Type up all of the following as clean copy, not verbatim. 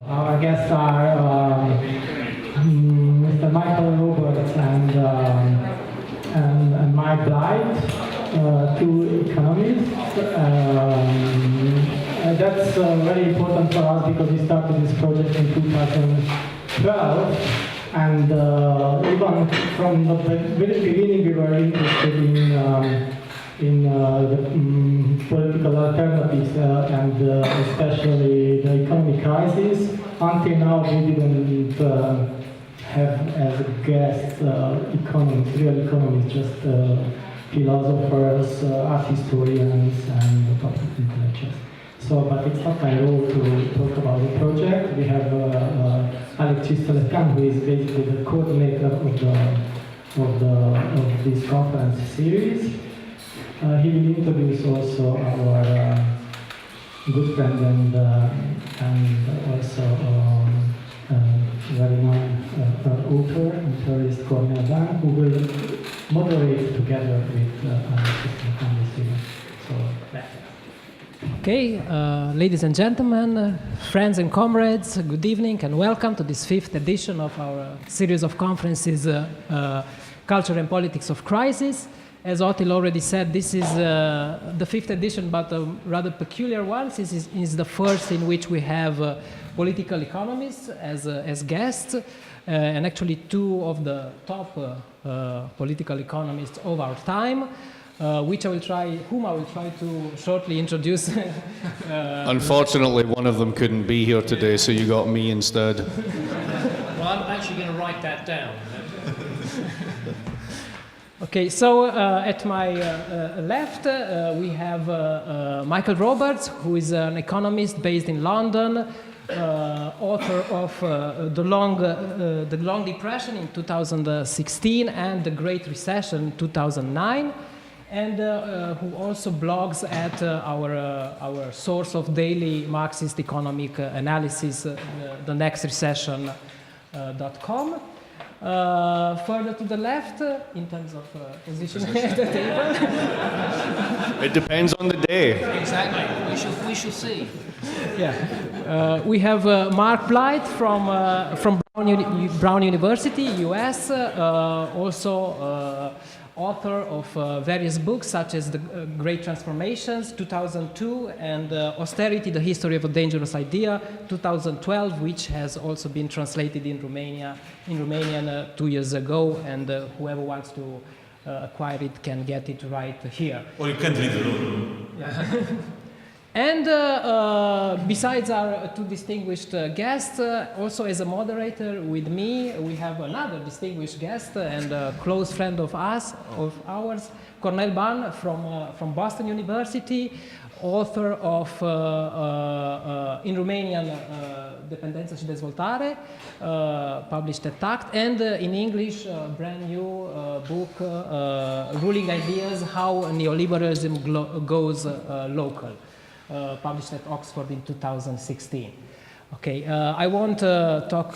Our guests are Mr. Michael Roberts and Mark Blyth, two economists. That's very important for us because we started this project in 2012, and even from the very beginning we were interested in the political alternatives and especially the economic crisis. Until now, we didn't have as a guest economists, real economists, just philosophers, art historians, and public intellectuals. So, but it's not my role to talk about the project. We have Alexis Soletan, who is basically the coordinator of this conference series. He will introduce also our good friend and also very known author and theorist Cornel Ban, who will moderate together with this series. So that's it. Okay, ladies and gentlemen, friends and comrades, good evening and welcome to this 5th edition of our series of conferences, Culture and Politics of Crisis. As Otil already said, this is the 5th edition, but a rather peculiar one, since it is the first in which we have political economists as guests, and actually two of the top political economists of our time, whom I will try to shortly introduce. Unfortunately, one of them couldn't be here today, so you got me instead. Well, I'm actually going to write that down. Okay, so at my left we have Michael Roberts, who is an economist based in London, author of the Long Depression in 2016 and the Great Recession in 2009, and who also blogs at our source of daily Marxist economic analysis, thenextrecession.com. Further to the left, in terms of position at the table. It depends on the day. Exactly. We shall see. Yeah. We have Mark Blyth from Brown University, US, also author of various books such as The Great Transformations, 2002, and Austerity, The History of a Dangerous Idea, 2012, which has also been translated in Romanian 2 years ago, and whoever wants to acquire it can get it right here. Or you can read the room. Yeah. And besides our two distinguished guests, also as a moderator with me, we have another distinguished guest and a close friend of ours, Cornel Ban from Boston University, author of in Romanian Dependența și Dezvoltare, published at TACT, and in English, brand new book, Ruling Ideas, How Neoliberalism Goes Local. Published at Oxford in 2016. Okay, I won't talk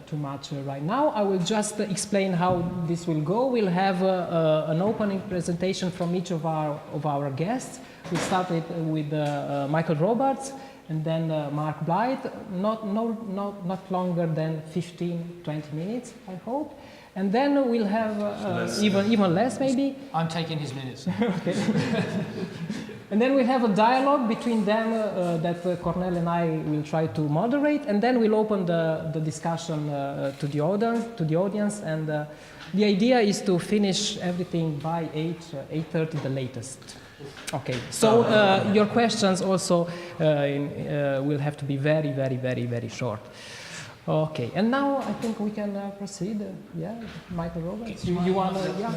too much right now. I will just explain how this will go. We'll have an opening presentation from each of our guests. We started with Michael Roberts and then Mark Blyth, not longer than 15-20 minutes, I hope. And then we'll have even less, maybe. I'm taking his minutes. Okay. And then we have a dialogue between them that Cornel and I will try to moderate, and then we'll open the discussion to the audience. And the idea is to finish everything by 8:30 the latest. Okay. So your questions also will have to be very, very, very, very short. Okay. And now I think we can proceed. Yeah, Michael Roberts. You want to? Yeah.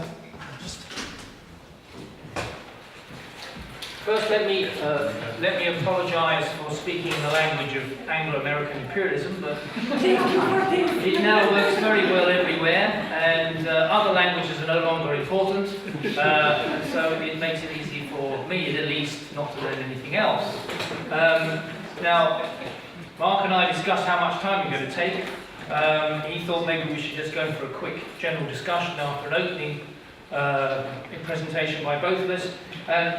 First, let me apologise for speaking in the language of Anglo-American imperialism, but it now works very well everywhere, and other languages are no longer important, and so it makes it easy for me, at least, not to learn anything else. Now, Mark and I discussed how much time we're going to take. He thought maybe we should just go for a quick general discussion after an opening presentation by both of us.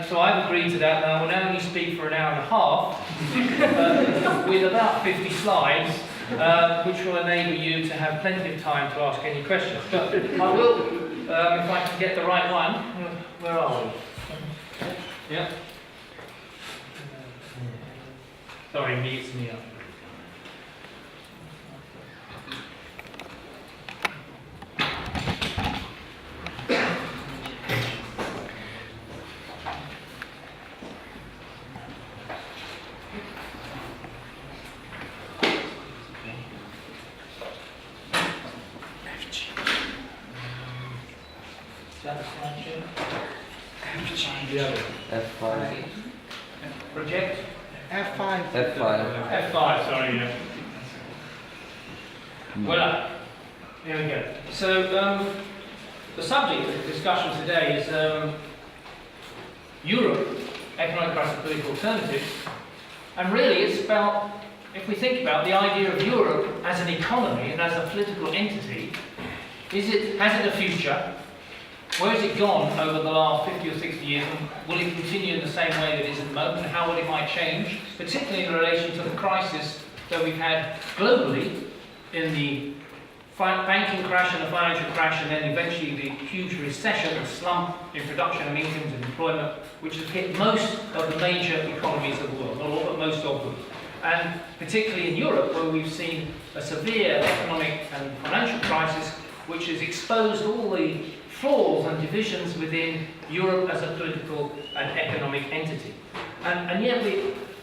So I've agreed to that, and I will now only speak for an hour and a half with about 50 slides, which will enable you to have plenty of time to ask any questions. But I will, if I can get the right one, where are we? Yeah. Sorry, it's me up. F5. Project? F5. F5, sorry, yeah. Voila. Here we go. So, the subject of the discussion today is Europe, economic crisis, political alternatives. And really it's about, if we think about the idea of Europe as an economy and as a political entity, has it a future? Where has it gone over the last 50 or 60 years, and will it continue in the same way that it is at the moment, and how will it might change, particularly in relation to the crisis that we've had globally in the banking crash and the financial crash, and then eventually the huge recession and slump in production and incomes and employment, which has hit most of the major economies of the world, not all, but most of them. And particularly in Europe, where we've seen a severe economic and financial crisis, which has exposed all the flaws and divisions within Europe as a political and economic entity. And yet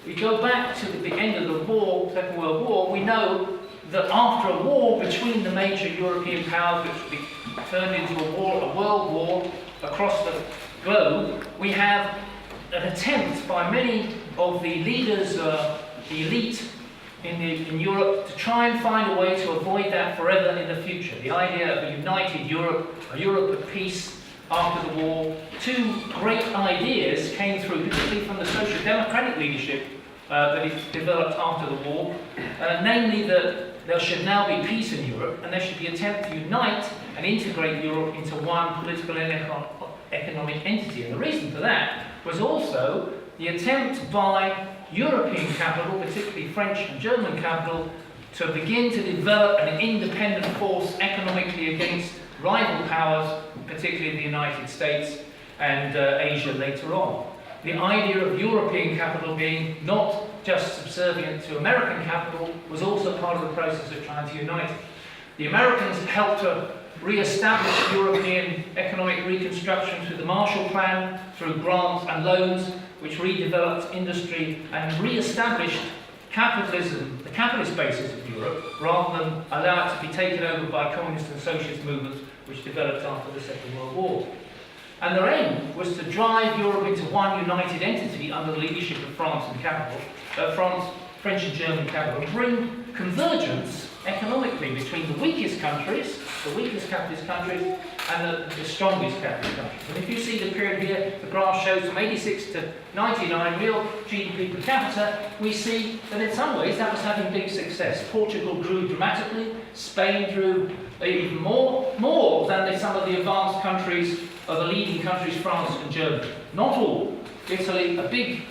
we go back to the end of the war, Second World War, we know that after a war between the major European powers, which turned into a world war across the globe, we have an attempt by many of the leaders, the elite in Europe, to try and find a way to avoid that forever in the future. The idea of a united Europe, a Europe of peace after the war. Two great ideas came through, particularly from the social democratic leadership that is developed after the war, namely that there should now be peace in Europe, and there should be an attempt to unite and integrate Europe into one political and economic entity. And the reason for that was also the attempt by European capital, particularly French and German capital, to begin to develop an independent force economically against rival powers, particularly the United States and Asia later on. The idea of European capital being not just subservient to American capital was also part of the process of trying to unite it. The Americans helped to re-establish European economic reconstruction through the Marshall Plan, through grants and loans, which redeveloped industry and re-established capitalism, the capitalist basis of Europe, rather than allow it to be taken over by communist and socialist movements which developed after the Second World War. And their aim was to drive Europe into one united entity under the leadership of French and German capital, and bring convergence economically between the weakest countries, the weakest capitalist countries, and the strongest capitalist countries. And if you see the period here, the graph shows from 86 to 99, real GDP per capita, we see that in some ways that was having big success. Portugal grew dramatically, Spain grew even more than some of the advanced countries, or the leading countries, France and Germany. Not all. Italy, a big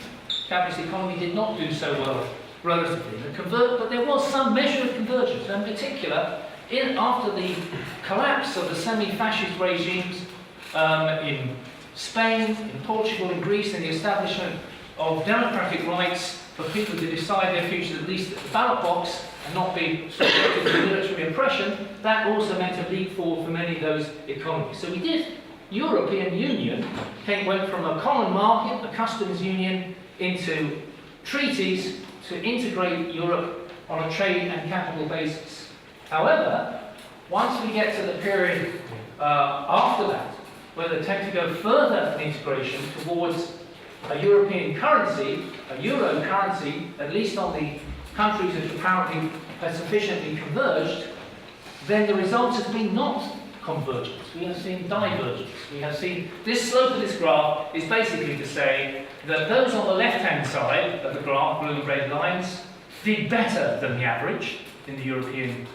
capitalist economy, did not do so well relatively. But there was some measure of convergence, and in particular, after the collapse of the semi-fascist regimes in Spain, in Portugal, in Greece, and the establishment of democratic rights for people to decide their futures, at least at the ballot box, and not be subjected to military oppression, that also meant a leap forward for many of those economies. So we did. European Union went from a common market, a customs union, into treaties to integrate Europe on a trade and capital basis. However, once we get to the period after that, where they attempt to go further in integration towards a European currency, a euro currency, at least on the countries that apparently have sufficiently converged, then the result has been not convergence. We have seen divergence. We have seen this slope of this graph is basically to say that those on the left-hand side of the graph, blue and red lines, did better than the average in the European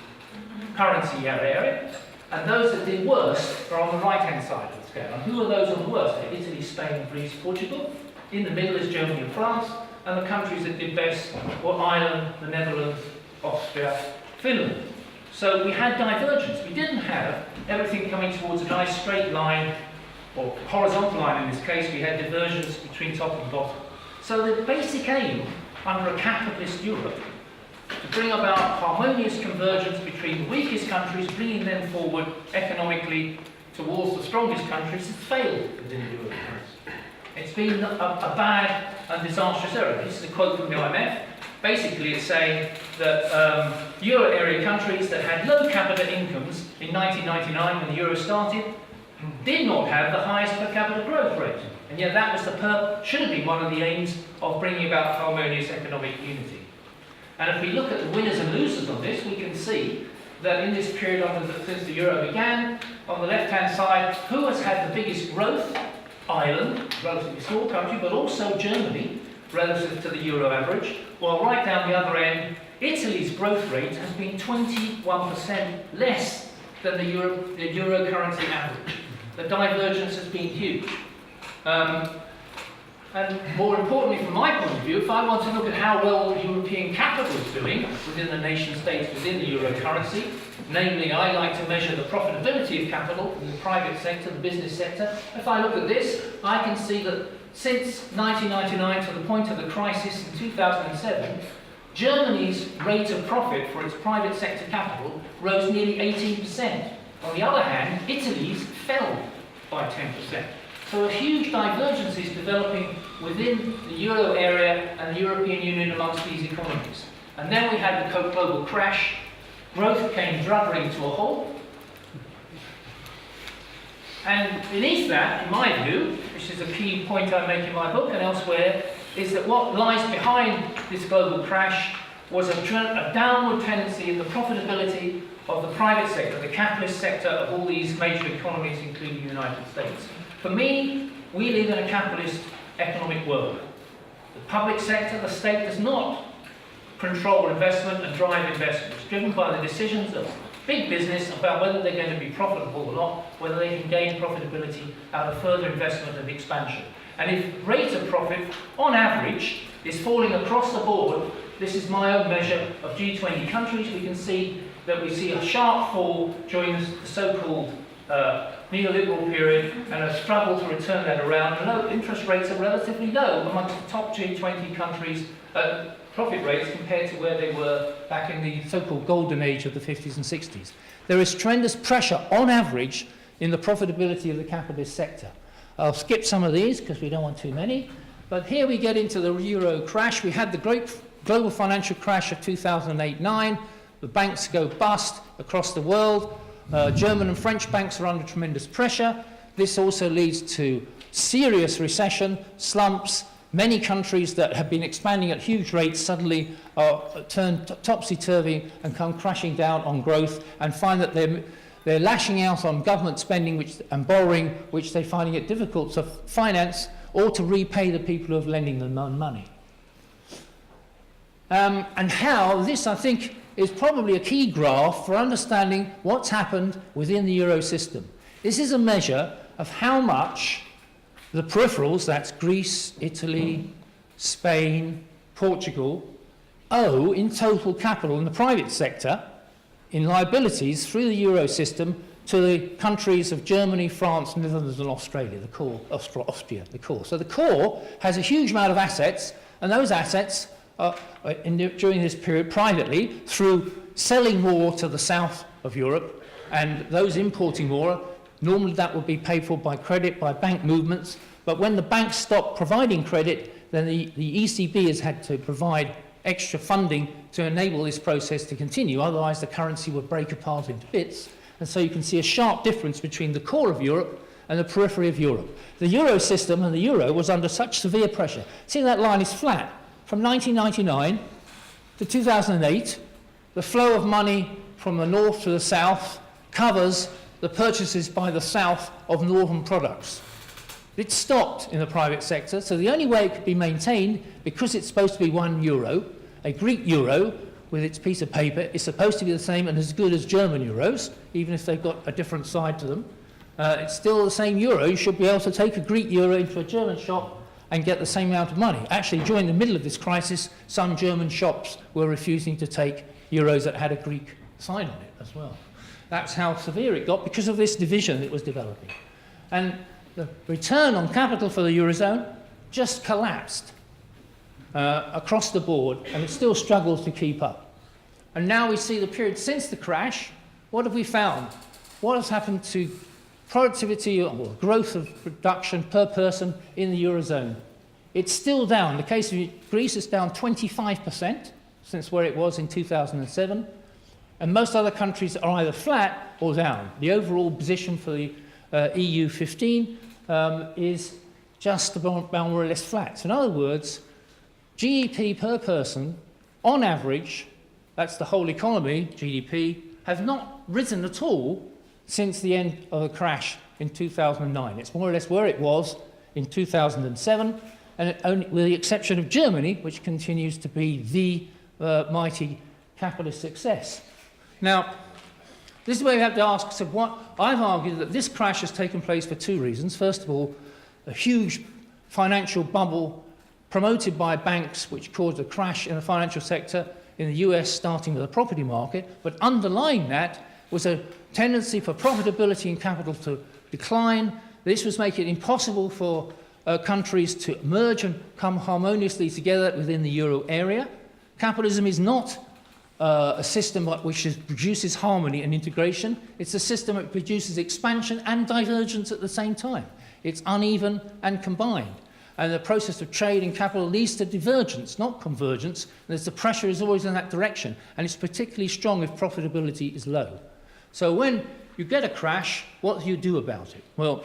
currency area, and those that did worse are on the right-hand side of the scale. And who are those on the worst? Italy, Spain, Greece, Portugal. In the middle is Germany and France. And the countries that did best were Ireland, the Netherlands, Austria, Finland. So we had divergence. We didn't have everything coming towards a nice straight line, or horizontal line in this case. We had divergence between top and bottom. So the basic aim under a capitalist Europe to bring about harmonious convergence between the weakest countries, bringing them forward economically towards the strongest countries, has failed within the Euro countries. It's been a bad and disastrous error. This is a quote from the IMF. Basically, it's saying that Euro area countries that had low capita incomes in 1999 when the Euro started did not have the highest per capita growth rate. And yet that was should have been one of the aims of bringing about harmonious economic unity. And if we look at the winners and losers on this, we can see that in this period since the Euro began, on the left-hand side, who has had the biggest growth? Ireland, relatively small country, but also Germany, relative to the Euro average, while right down the other end, Italy's growth rate has been 21% less than the Euro currency average. The divergence has been huge. And more importantly, from my point of view, if I want to look at how well European capital is doing within the nation states within the euro currency, namely, I like to measure the profitability of capital in the private sector, the business sector. If I look at this, I can see that since 1999 to the point of the crisis in 2007, Germany's rate of profit for its private sector capital rose nearly 18%. On the other hand, Italy's fell by 10%. So a huge divergence is developing within the euro area and the European Union amongst these economies. And then we had the global crash. Growth came drubbering to a halt. And beneath that, in my view, which is a key point I make in my book and elsewhere, is that what lies behind this global crash was a downward tendency in the profitability of the private sector, the capitalist sector of all these major economies, including the United States. For me, we live in a capitalist economic world. The public sector, the state, does not control investment and drive investment. It's driven by the decisions of big business about whether they're going to be profitable or not, whether they can gain profitability out of further investment and expansion. And if rate of profit, on average, is falling across the board, this is my own measure of G20 countries, we can see that we see a sharp fall during the so-called neoliberal period and a struggle to return that around. And low interest rates are relatively low amongst the top G20 countries' profit rates compared to where they were back in the so-called golden age of the 50s and 60s. There is tremendous pressure on average in the profitability of the capitalist sector. I'll skip some of these because we don't want too many. But here we get into the euro crash. We had the great global financial crash of 2008-9. The banks go bust across the world. German and French banks are under tremendous pressure. This also leads to serious recession, slumps. Many countries that have been expanding at huge rates suddenly are turned topsy-turvy and come crashing down on growth and find that they're lashing out on government spending and borrowing, which they're finding it difficult to finance or to repay the people who are lending them money. And how this, I think, is probably a key graph for understanding what's happened within the euro system. This is a measure of how much the peripherals, that's Greece, Italy, Spain, Portugal, owe in total capital in the private sector, in liabilities through the euro system to the countries of Germany, France, Netherlands and Australia, the core, Austria, the core. So the core has a huge amount of assets, and those assets during this period privately through selling more to the south of Europe and those importing more. Normally that would be paid for by credit, by bank movements, but when the banks stopped providing credit, then the ECB has had to provide extra funding to enable this process to continue, otherwise the currency would break apart into bits. And so you can see a sharp difference between the core of Europe and the periphery of Europe. The euro system and the euro was under such severe pressure. See, that line is flat. From 1999 to 2008, the flow of money from the north to the south covers the purchases by the south of northern products. It stopped in the private sector, so the only way it could be maintained, because it's supposed to be €1, a Greek euro with its piece of paper is supposed to be the same and as good as German euros, even if they've got a different side to them. it's still the same euro. You should be able to take a Greek euro into a German shop and get the same amount of money. Actually, during the middle of this crisis, some German shops were refusing to take euros that had a Greek sign on it as well. That's how severe it got because of this division that was developing. And the return on capital for the Eurozone just collapsed across the board, and it still struggles to keep up. And now we see the period since the crash. What have we found? What has happened to productivity or growth of production per person in the Eurozone? It's still down. In the case of Greece, it's down 25% since where it was in 2007. And most other countries are either flat or down. The overall position for the EU 15 is just about more or less flat. So in other words, GDP per person, on average, that's the whole economy, GDP, has not risen at all since the end of the crash in 2009. It's more or less where it was in 2007, and only with the exception of Germany, which continues to be the mighty capitalist success. Now, this is where we have to ask, so what I've argued that this crash has taken place for two reasons. First of all, a huge financial bubble promoted by banks, which caused a crash in the financial sector in the US, starting with the property market, but underlying that was a tendency for profitability and capital to decline. This was making it impossible for countries to merge and come harmoniously together within the euro area. Capitalism is not a system which produces harmony and integration. It's a system that produces expansion and divergence at the same time. It's uneven and combined. And the process of trade and capital leads to divergence, not convergence. And the pressure is always in that direction. And it's particularly strong if profitability is low. So when you get a crash, what do you do about it? Well,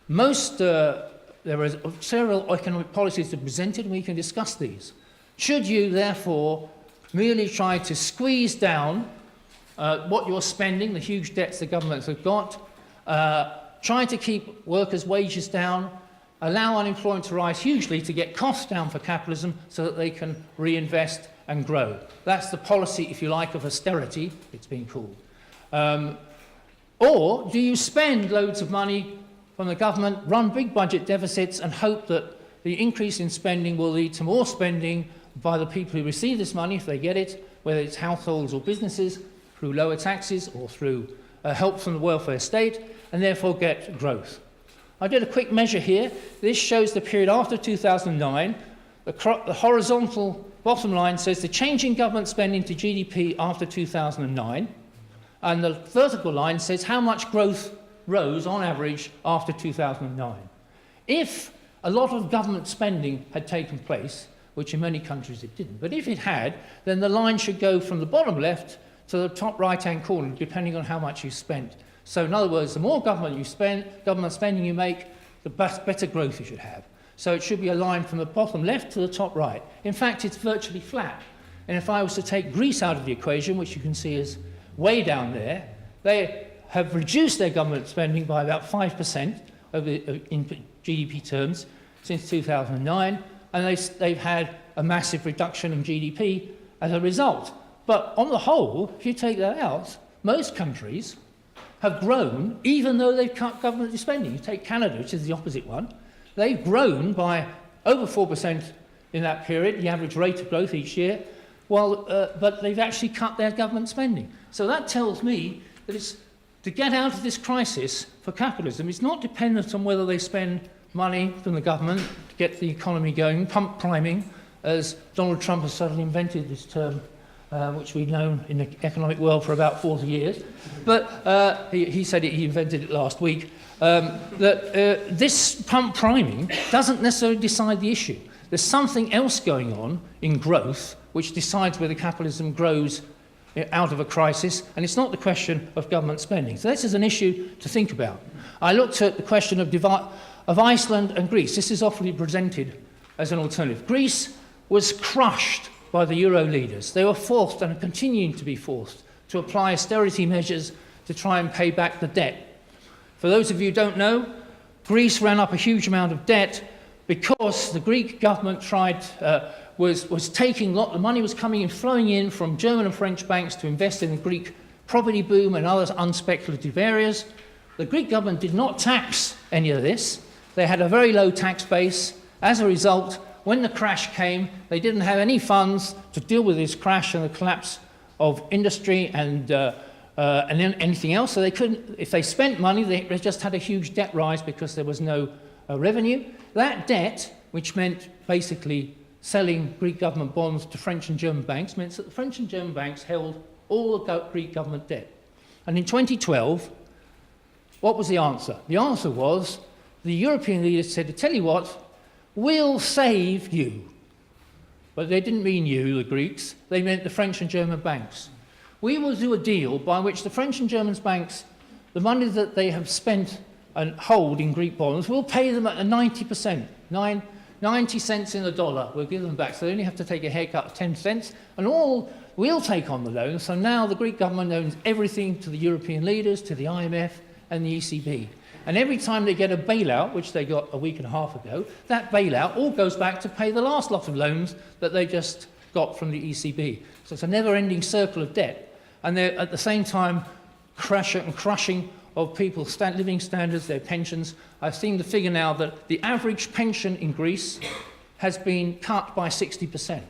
there are several economic policies that are presented, and we can discuss these. Should you, therefore, merely try to squeeze down what you're spending, the huge debts the governments have got, try to keep workers' wages down, allow unemployment to rise hugely to get costs down for capitalism so that they can reinvest and grow? That's the policy, if you like, of austerity, it's been called. Or do you spend loads of money from the government, run big budget deficits, and hope that the increase in spending will lead to more spending by the people who receive this money, if they get it, whether it's households or businesses, through lower taxes or through help from the welfare state, and therefore get growth? I did a quick measure here. This shows the period after 2009. The horizontal bottom line says the change in government spending to GDP after 2009. And the vertical line says how much growth rose on average after 2009. If a lot of government spending had taken place, which in many countries it didn't, but if it had, then the line should go from the bottom left to the top right-hand corner, depending on how much you spent. So in other words, the more government spending you make, the better growth you should have. So it should be a line from the bottom left to the top right. In fact, it's virtually flat. And if I was to take Greece out of the equation, which you can see is way down there, they have reduced their government spending by about 5% in GDP terms since 2009, and they've had a massive reduction in GDP as a result. But on the whole, if you take that out, most countries have grown even though they've cut government spending. You take Canada, which is the opposite one. They've grown by over 4% in that period, the average rate of growth each year, but they've actually cut their government spending. So that tells me that it's to get out of this crisis for capitalism, it's not dependent on whether they spend money from the government to get the economy going, pump priming, as Donald Trump has suddenly invented this term, which we've known in the economic world for about 40 years. But he said he invented it last week. This pump priming doesn't necessarily decide the issue. There's something else going on in growth which decides whether capitalism grows out of a crisis, and it's not the question of government spending. So this is an issue to think about. I looked at the question of Iceland and Greece. This is often presented as an alternative. Greece was crushed by the euro leaders. They were forced, and are continuing to be forced, to apply austerity measures to try and pay back the debt. For those of you who don't know, Greece ran up a huge amount of debt because the Greek government was taking the money was coming in, flowing in from German and French banks to invest in the Greek property boom and other unspeculative areas. the Greek government did not tax any of this. They had a very low tax base. As a result, when the crash came, they didn't have any funds to deal with this crash and the collapse of industry and anything else. So they couldn't, if they spent money, they just had a huge debt rise because there was no revenue. That debt, which meant basically selling Greek government bonds to French and German banks, meant that the French and German banks held all the Greek government debt. And in 2012, what was the answer? The answer was the European leaders said, to tell you what, we'll save you. But they didn't mean you, the Greeks. They meant the French and German banks. We will do a deal by which the French and German banks, the money that they have spent and hold in Greek bonds, we'll pay them at a 90%, 90 cents in the dollar. We'll give them back. So they only have to take a haircut of 10 cents. And all we'll take on the loan. So now the Greek government owns everything to the European leaders, to the IMF and the ECB. And every time they get a bailout, which they got a week and a half ago, that bailout all goes back to pay the last lot of loans that they just got from the ECB. So it's a never-ending circle of debt. And they're at the same time crushing of people's living standards, their pensions. I've seen the figure now that the average pension in Greece has been cut by 60%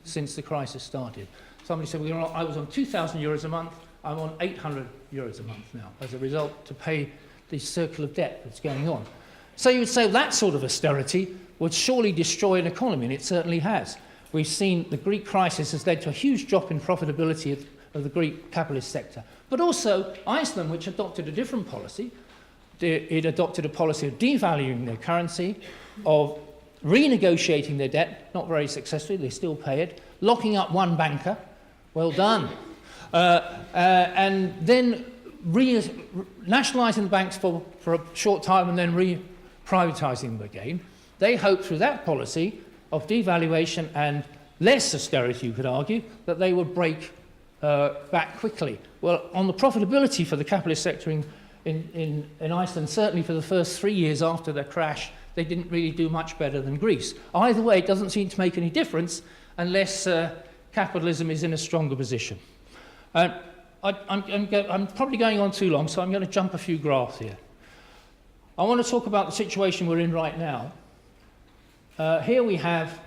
since the crisis started. Somebody said, well, I was on 2,000 euros a month, I'm on 800 euros a month now, as a result to pay the circle of debt that's going on. So you would say that sort of austerity would surely destroy an economy, and it certainly has. We've seen the Greek crisis has led to a huge drop in profitability of the Greek capitalist sector. But also Iceland, which adopted a different policy, it adopted a policy of devaluing their currency, of renegotiating their debt, not very successfully, they still pay it, locking up one banker, well done, and then nationalising the banks for a short time and then re-privatising them again. They hoped through that policy of devaluation and less austerity, you could argue, that they would break back quickly. Well, on the profitability for the capitalist sector in Iceland, certainly for the first 3 years after the crash, they didn't really do much better than Greece. Either way, it doesn't seem to make any difference unless capitalism is in a stronger position. I'm probably going on too long, so I'm going to jump a few graphs here. I want to talk about the situation we're in right now. Here we have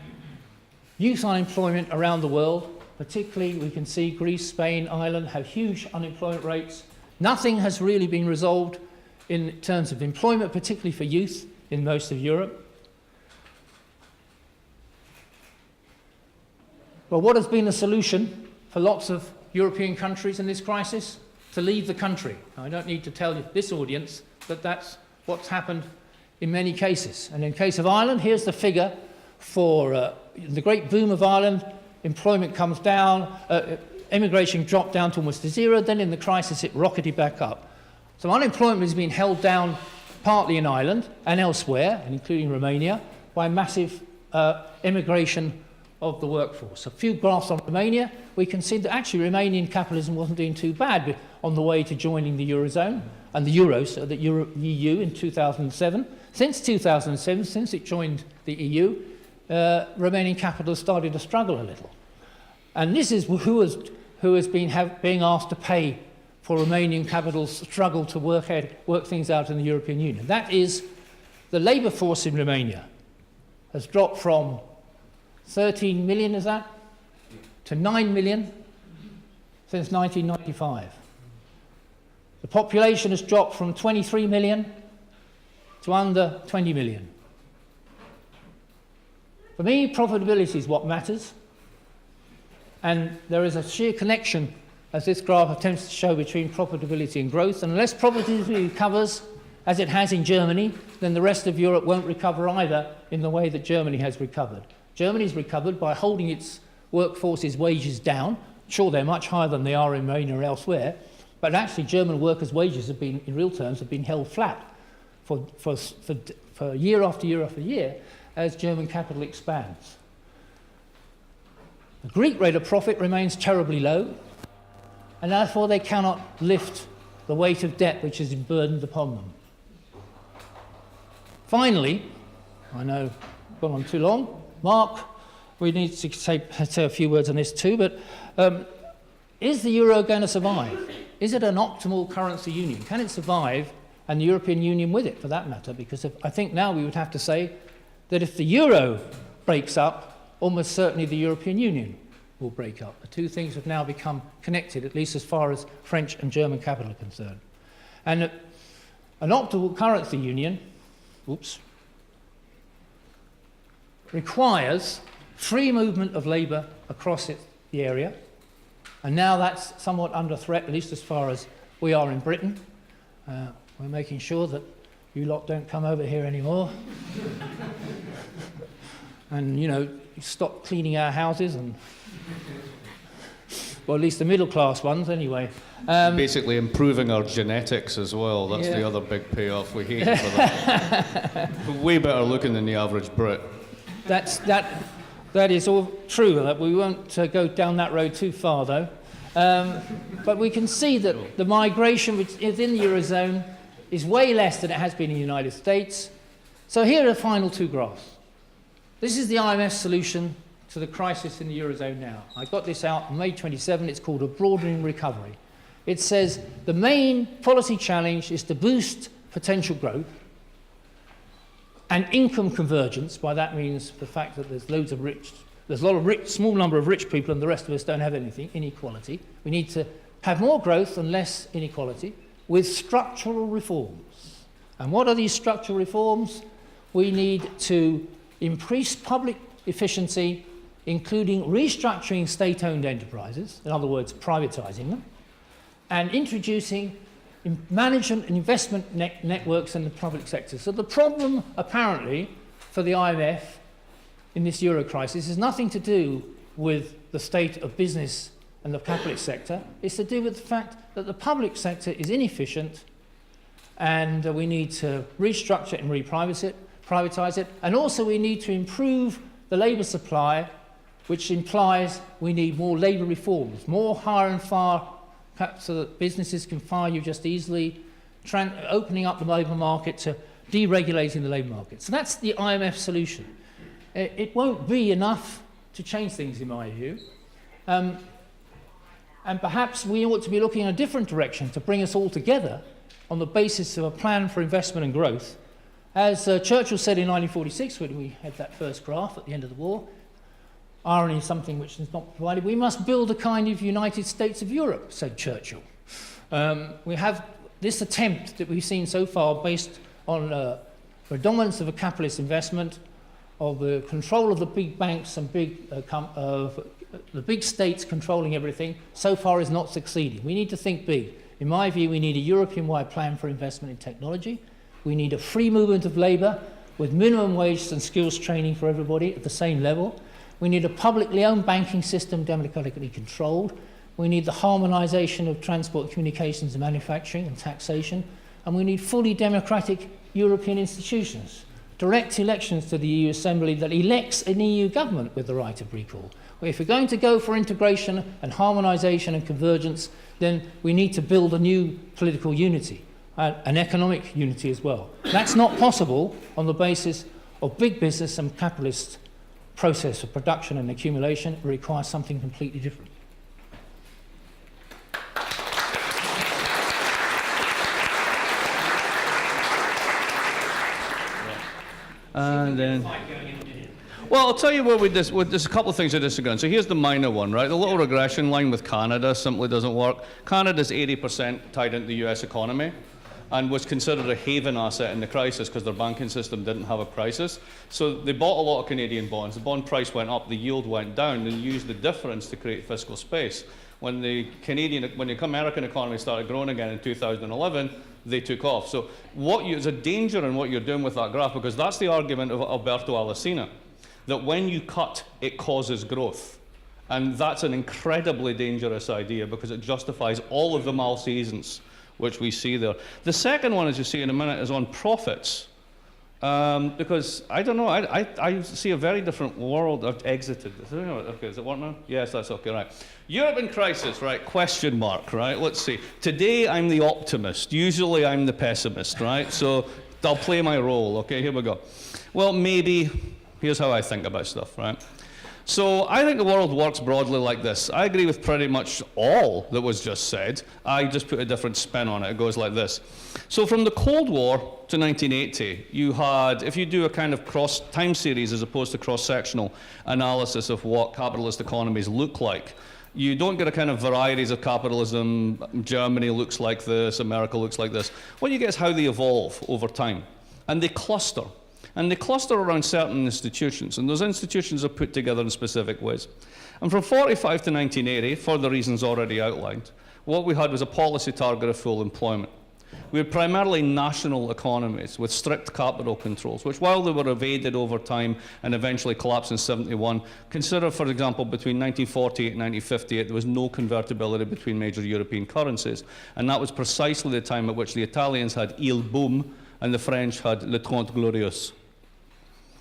youth unemployment around the world. Particularly, we can see Greece, Spain, Ireland have huge unemployment rates. Nothing has really been resolved in terms of employment, particularly for youth in most of Europe. Well, what has been the solution for lots of European countries in this crisis? To leave the country. Now, I don't need to tell you this audience that that's what's happened in many cases. And in the case of Ireland, here's the figure for the great boom of Ireland. Employment comes down, immigration dropped down to almost to zero, then in the crisis it rocketed back up. So unemployment has been held down partly in Ireland and elsewhere, including Romania, by massive immigration of the workforce. A few graphs on Romania, we can see that actually Romanian capitalism wasn't doing too bad on the way to joining the Eurozone and the Euro, so the EU in 2007. Since 2007, since it joined the EU, Romanian capital has started to struggle a little. And this is who has been being asked to pay for Romanian capital's struggle to work things out in the European Union. That is, the labour force in Romania has dropped from 13 million, is that, to 9 million since 1995. The population has dropped from 23 million to under 20 million. For me, profitability is what matters, and there is a sheer connection, as this graph attempts to show, between profitability and growth, and unless profitability recovers, as it has in Germany, then the rest of Europe won't recover either in the way that Germany has recovered. Germany's recovered by holding its workforce's wages down. Sure, they're much higher than they are in Romania or elsewhere, but actually German workers' wages have been, in real terms, have been held flat for year after year after year as German capital expands. The Greek rate of profit remains terribly low, and therefore they cannot lift the weight of debt which is burdened upon them. Finally, I know I've gone on too long, Mark, we need to say a few words on this too, but is the euro going to survive? Is it an optimal currency union? Can it survive and the European Union with it, for that matter, because I think now we would have to say that if the euro breaks up, almost certainly the European Union will break up. The two things have now become connected, at least as far as French and German capital are concerned. And an optimal currency union, requires free movement of labour across the area, and now that's somewhat under threat, at least as far as we are in Britain. We're making sure that you lot don't come over here anymore. And, you know, stop cleaning our houses, and, well, at least the middle-class ones, anyway. Basically improving our genetics as well. That's the other big payoff. We hate for that. Way better looking than the average Brit. That is all true. We won't go down that road too far, though. But we can see that the migration within the Eurozone is way less than it has been in the United States. So here are the final two graphs. This is the IMF solution to the crisis in the Eurozone now. I got this out on May 27. It's called a broadening recovery. It says the main policy challenge is to boost potential growth and income convergence. By that means the fact that there's a lot of rich, small number of rich people and the rest of us don't have anything, inequality. We need to have more growth and less inequality with structural reforms. And what are these structural reforms? We need to increase public efficiency, including restructuring state-owned enterprises, in other words, privatizing them, and introducing management and investment networks in the public sector. So the problem, apparently, for the IMF in this euro crisis has nothing to do with the state of business and the capitalist sector. It's to do with the fact that the public sector is inefficient, and we need to restructure it and privatize it. And also we need to improve the labour supply, which implies we need more labour reforms, more hire and fire, perhaps so that businesses can fire you just easily, opening up the labour market to deregulating the labour market. So that's the IMF solution. It won't be enough to change things, in my view. And perhaps we ought to be looking in a different direction to bring us all together on the basis of a plan for investment and growth. As Churchill said in 1946, when we had that first graph at the end of the war, irony is something which is not provided, we must build a kind of United States of Europe, said Churchill. We have this attempt that we've seen so far based on predominance of a capitalist investment, of the control of the big banks and the big states controlling everything, so far is not succeeding. We need to think big. In my view, we need a European-wide plan for investment in technology. We need a free movement of labour with minimum wage and skills training for everybody at the same level. We need a publicly owned banking system democratically controlled. We need the harmonisation of transport, communications and manufacturing and taxation. And we need fully democratic European institutions. Direct elections to the EU Assembly that elects an EU government with the right of recall. If we're going to go for integration and harmonisation and convergence, then we need to build a new political unity, an economic unity as well. That's not possible on the basis of big business and capitalist process of production and accumulation. It requires something completely different. And then, well, I'll tell you where there's a couple of things I disagree on. So here's the minor one, right? The little regression line with Canada simply doesn't work. Canada's 80% tied into the US economy and was considered a haven asset in the crisis because their banking system didn't have a crisis. So they bought a lot of Canadian bonds. The bond price went up, the yield went down, and used the difference to create fiscal space. When the American economy started growing again in 2011, they took off. So there's a danger in what you're doing with that graph, because that's the argument of Alberto Alesina, that when you cut, it causes growth. And that's an incredibly dangerous idea because it justifies all of the malfeasance which we see there. The second one, as you see in a minute, is on profits. Because, I don't know, I see a very different world. I've exited. Okay, is it working now? Yes, that's okay, right. Europe in crisis, right, question mark, right? Let's see. Today, I'm the optimist. Usually, I'm the pessimist, right? So, I'll play my role, okay? Here we go. Well, maybe, here's how I think about stuff, right? So I think the world works broadly like this. I agree with pretty much all that was just said. I just put a different spin on it. It goes like this. So from the Cold War to 1980, you had, if you do a kind of cross time series as opposed to cross-sectional analysis of what capitalist economies look like, you don't get a kind of varieties of capitalism. Germany looks like this, America looks like this. What you get is how they evolve over time. And they cluster. And they cluster around certain institutions, and those institutions are put together in specific ways. And from 45 to 1980, for the reasons already outlined, what we had was a policy target of full employment. We had primarily national economies with strict capital controls, which while they were evaded over time and eventually collapsed in 71, consider, for example, between 1948 and 1958, there was no convertibility between major European currencies. And that was precisely the time at which the Italians had Il Boom and the French had Le Trente Glorieux.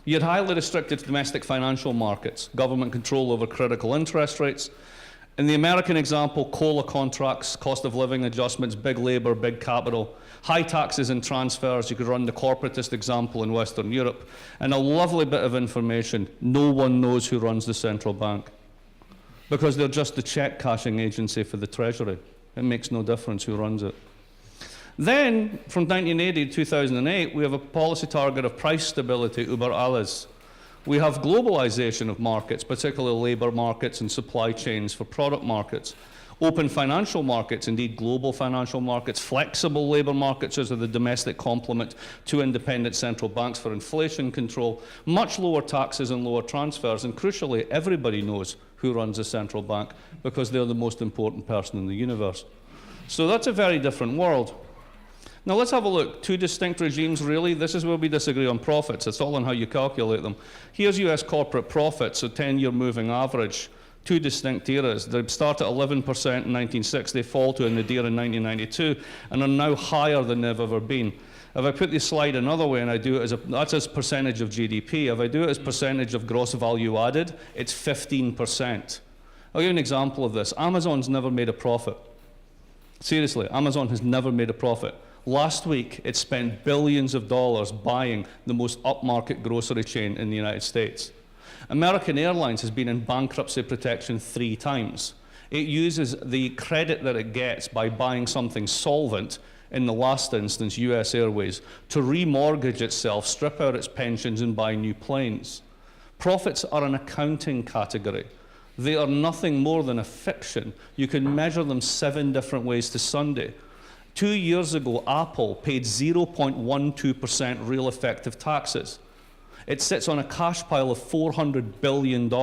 You had highly restricted domestic financial markets, government control over critical interest rates. In the American example, COLA contracts, cost of living adjustments, big labor, big capital, high taxes and transfers. You could run the corporatist example in Western Europe. And a lovely bit of information, no one knows who runs the central bank because they're just the check cashing agency for the Treasury. It makes no difference who runs it. Then, from 1980 to 2008, we have a policy target of price stability über alles. We have globalization of markets, particularly labor markets and supply chains for product markets. Open financial markets, indeed global financial markets, flexible labor markets as the domestic complement to independent central banks for inflation control, much lower taxes and lower transfers, and crucially, everybody knows who runs the central bank because they're the most important person in the universe. So that's a very different world. Now let's have a look. Two distinct regimes, really. This is where we disagree on profits. It's all on how you calculate them. Here's US corporate profits, a 10-year moving average. Two distinct eras. They start at 11% in 1960, fall to a nadir in 1992, and are now higher than they've ever been. If I put this slide another way and I do it as that's as percentage of GDP. If I do it as percentage of gross value added, it's 15%. I'll give you an example of this. Amazon's never made a profit. Seriously, Amazon has never made a profit. Last week, it spent billions of dollars buying the most upmarket grocery chain in the United States. American Airlines has been in bankruptcy protection 3 times. It uses the credit that it gets by buying something solvent, in the last instance, US Airways, to remortgage itself, strip out its pensions, and buy new planes. Profits are an accounting category. They are nothing more than a fiction. You can measure them 7 different ways to Sunday. 2 years ago, Apple paid 0.12% real effective taxes. It sits on a cash pile of $400 billion.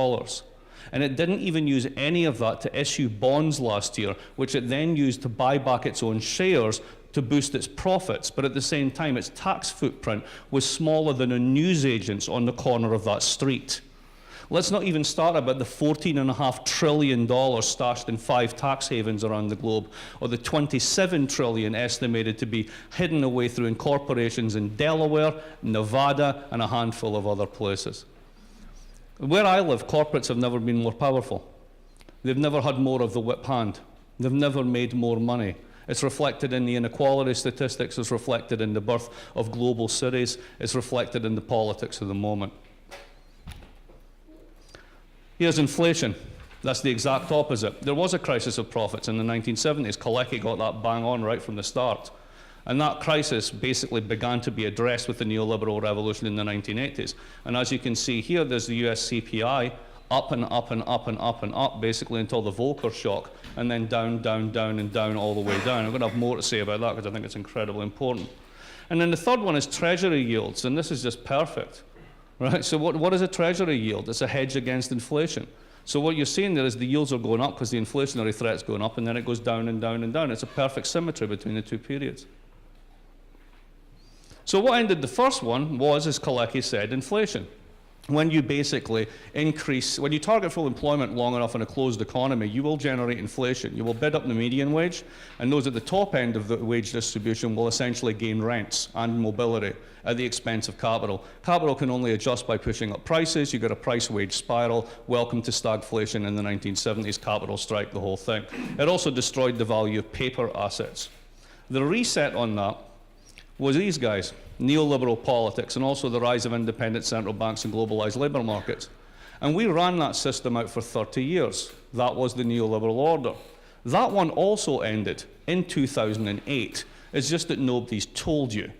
And it didn't even use any of that to issue bonds last year, which it then used to buy back its own shares to boost its profits. But at the same time, its tax footprint was smaller than a newsagent's on the corner of that street. Let's not even start about the $14.5 trillion stashed in 5 tax havens around the globe, or the $27 trillion estimated to be hidden away through incorporations in Delaware, Nevada, and a handful of other places. Where I live, corporates have never been more powerful. They've never had more of the whip hand. They've never made more money. It's reflected in the inequality statistics. It's reflected in the birth of global cities. It's reflected in the politics of the moment. Here's inflation. That's the exact opposite. There was a crisis of profits in the 1970s. Kalecki got that bang on right from the start. And that crisis basically began to be addressed with the neoliberal revolution in the 1980s. And as you can see here, there's the US CPI up and up and up and up and up, basically until the Volcker shock, and then down, down, down, and down all the way down. I'm going to have more to say about that because I think it's incredibly important. And then the third one is treasury yields, and this is just perfect. Right? So what is a treasury yield? It's a hedge against inflation. So what you're seeing there is the yields are going up because the inflationary threat's going up, and then it goes down and down and down. It's a perfect symmetry between the 2 periods. So what ended the first one was, as Kalecki said, inflation. When you basically increase, when you target full employment long enough in a closed economy, you will generate inflation. You will bid up the median wage, and those at the top end of the wage distribution will essentially gain rents and mobility at the expense of capital. Capital can only adjust by pushing up prices. You get a price-wage spiral. Welcome to stagflation in the 1970s, capital strike, the whole thing. It also destroyed the value of paper assets. The reset on that was these guys, neoliberal politics, and also the rise of independent central banks and globalized labor markets. And we ran that system out for 30 years. That was the neoliberal order. That one also ended in 2008. It's just that nobody's told you.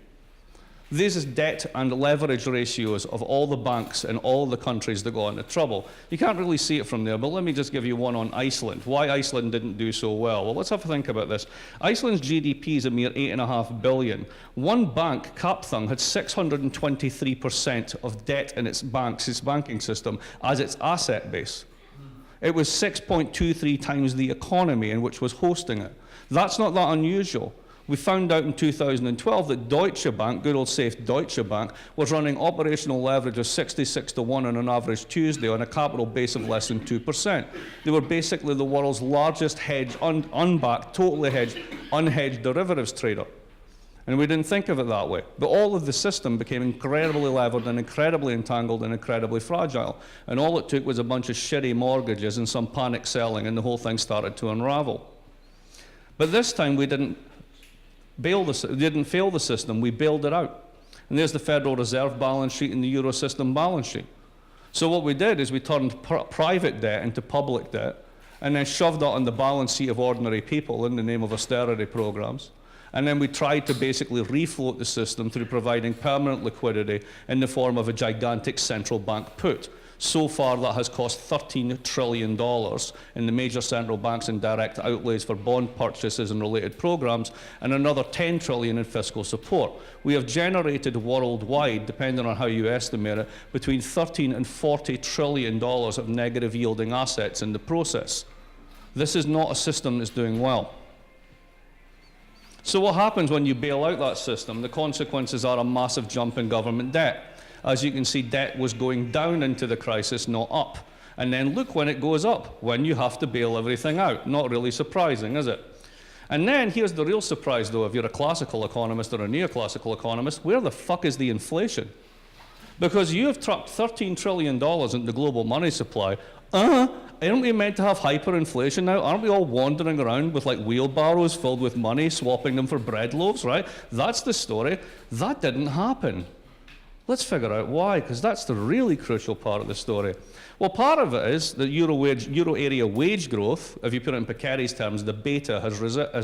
This is debt and leverage ratios of all the banks in all the countries that got into trouble. You can't really see it from there, but let me just give you one on Iceland. Why Iceland didn't do so well? Well, let's have a think about this. Iceland's GDP is a mere 8.5 billion. One bank, Kaupthing, had 623% of debt in its banks, its banking system, as its asset base. It was 6.23 times the economy in which was hosting it. That's not that unusual. We found out in 2012 that Deutsche Bank, good old safe Deutsche Bank, was running operational leverage of 66-1 on an average Tuesday on a capital base of less than 2%. They were basically the world's largest hedged, unbacked, totally hedged, unhedged derivatives trader. And we didn't think of it that way. But all of the system became incredibly levered and incredibly entangled and incredibly fragile. And all it took was a bunch of shitty mortgages and some panic selling, and the whole thing started to unravel. But this time we didn't fail the system, we bailed it out. And there's the Federal Reserve balance sheet and the Euro system balance sheet. So what we did is we turned private debt into public debt and then shoved that on the balance sheet of ordinary people in the name of austerity programs. And then we tried to basically refloat the system through providing permanent liquidity in the form of a gigantic central bank put. So far, that has cost $13 trillion in the major central banks in direct outlays for bond purchases and related programs, and another $10 trillion in fiscal support. We have generated worldwide, depending on how you estimate it, between $13 and $40 trillion of negative yielding assets in the process. This is not a system that's doing well. So what happens when you bail out that system? The consequences are a massive jump in government debt. As you can see, debt was going down into the crisis, not up. And then look when it goes up, when you have to bail everything out. Not really surprising, is it? And then here's the real surprise, though, if you're a classical economist or a neoclassical economist, where the fuck is the inflation? Because you have trucked $13 trillion into global money supply. Aren't we meant to have hyperinflation now? Aren't we all wandering around with like wheelbarrows filled with money, swapping them for bread loaves, right? That's the story. That didn't happen. Let's figure out why, because that's the really crucial part of the story. Well, part of it is that euro area wage growth, if you put it in precarious terms, the beta has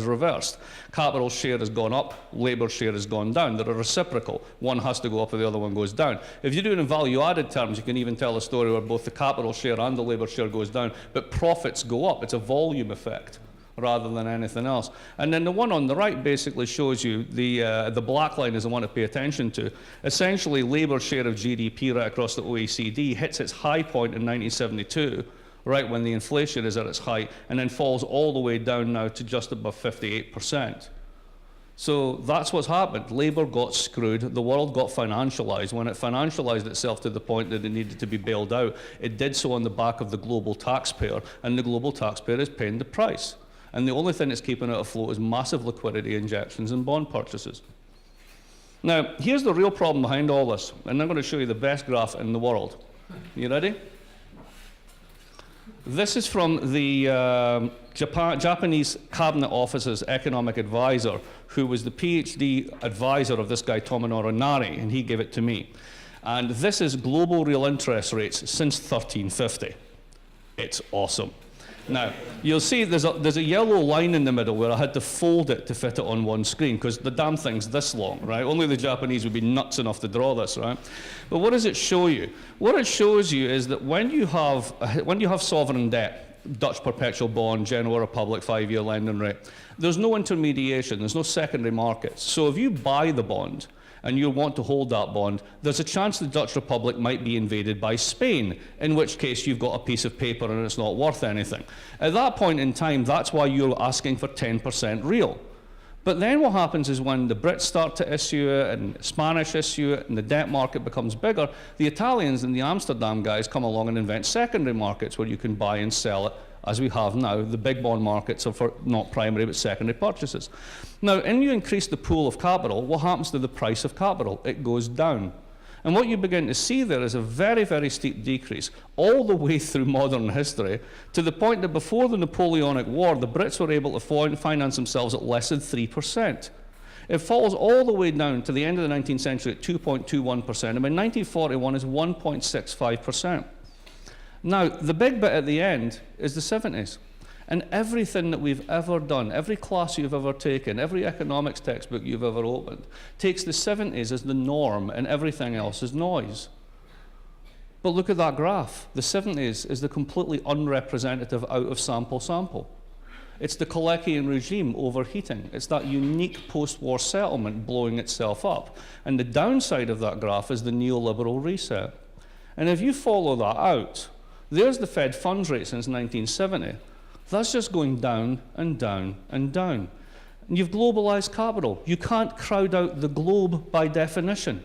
reversed. Capital share has gone up, labour share has gone down. They're reciprocal. One has to go up or the other one goes down. If you do it in value-added terms, you can even tell a story where both the capital share and the labour share goes down, but profits go up. It's a volume effect rather than anything else. And then the one on the right basically shows you the black line is the one to pay attention to. Essentially, labour share of GDP right across the OECD hits its high point in 1972, right when the inflation is at its height, and then falls all the way down now to just above 58%. So that's what's happened. Labour got screwed. The world got financialised. When it financialised itself to the point that it needed to be bailed out, it did so on the back of the global taxpayer, and the global taxpayer is paying the price. And the only thing that's keeping it afloat is massive liquidity injections and bond purchases. Now, here's the real problem behind all this, and I'm going to show you the best graph in the world. You ready? This is from the Japanese Cabinet Office's economic advisor, who was the PhD advisor of this guy, Tomonori Nari, and he gave it to me. And this is global real interest rates since 1350. It's awesome. Now, you'll see there's a yellow line in the middle where I had to fold it to fit it on one screen, because the damn thing's this long, right? Only the Japanese would be nuts enough to draw this, right? But what does it show you? What it shows you is that when you have sovereign debt, Dutch perpetual bond, General Republic 5-year lending rate, there's no intermediation, there's no secondary markets. So if you buy the bond, and you want to hold that bond, there's a chance the Dutch Republic might be invaded by Spain, in which case you've got a piece of paper and it's not worth anything. At that point in time, that's why you're asking for 10% real. But then what happens is when the Brits start to issue it and Spanish issue it and the debt market becomes bigger, the Italians and the Amsterdam guys come along and invent secondary markets where you can buy and sell it, as we have now. The big bond markets are for not primary but secondary purchases. Now, when you increase the pool of capital, what happens to the price of capital? It goes down. And what you begin to see there is a very, very steep decrease all the way through modern history, to the point that before the Napoleonic War, the Brits were able to finance themselves at less than 3%. It falls all the way down to the end of the 19th century at 2.21%, and by 1941 is 1.65%. Now, the big bit at the end is the 70s. And everything that we've ever done, every class you've ever taken, every economics textbook you've ever opened, takes the 70s as the norm and everything else is noise. But look at that graph. The 70s is the completely unrepresentative out-of-sample sample. It's the Keynesian regime overheating. It's that unique post-war settlement blowing itself up. And the downside of that graph is the neoliberal reset. And if you follow that out, there's the Fed funds rate since 1970. That's just going down and down and down. And you've globalized capital. You can't crowd out the globe by definition.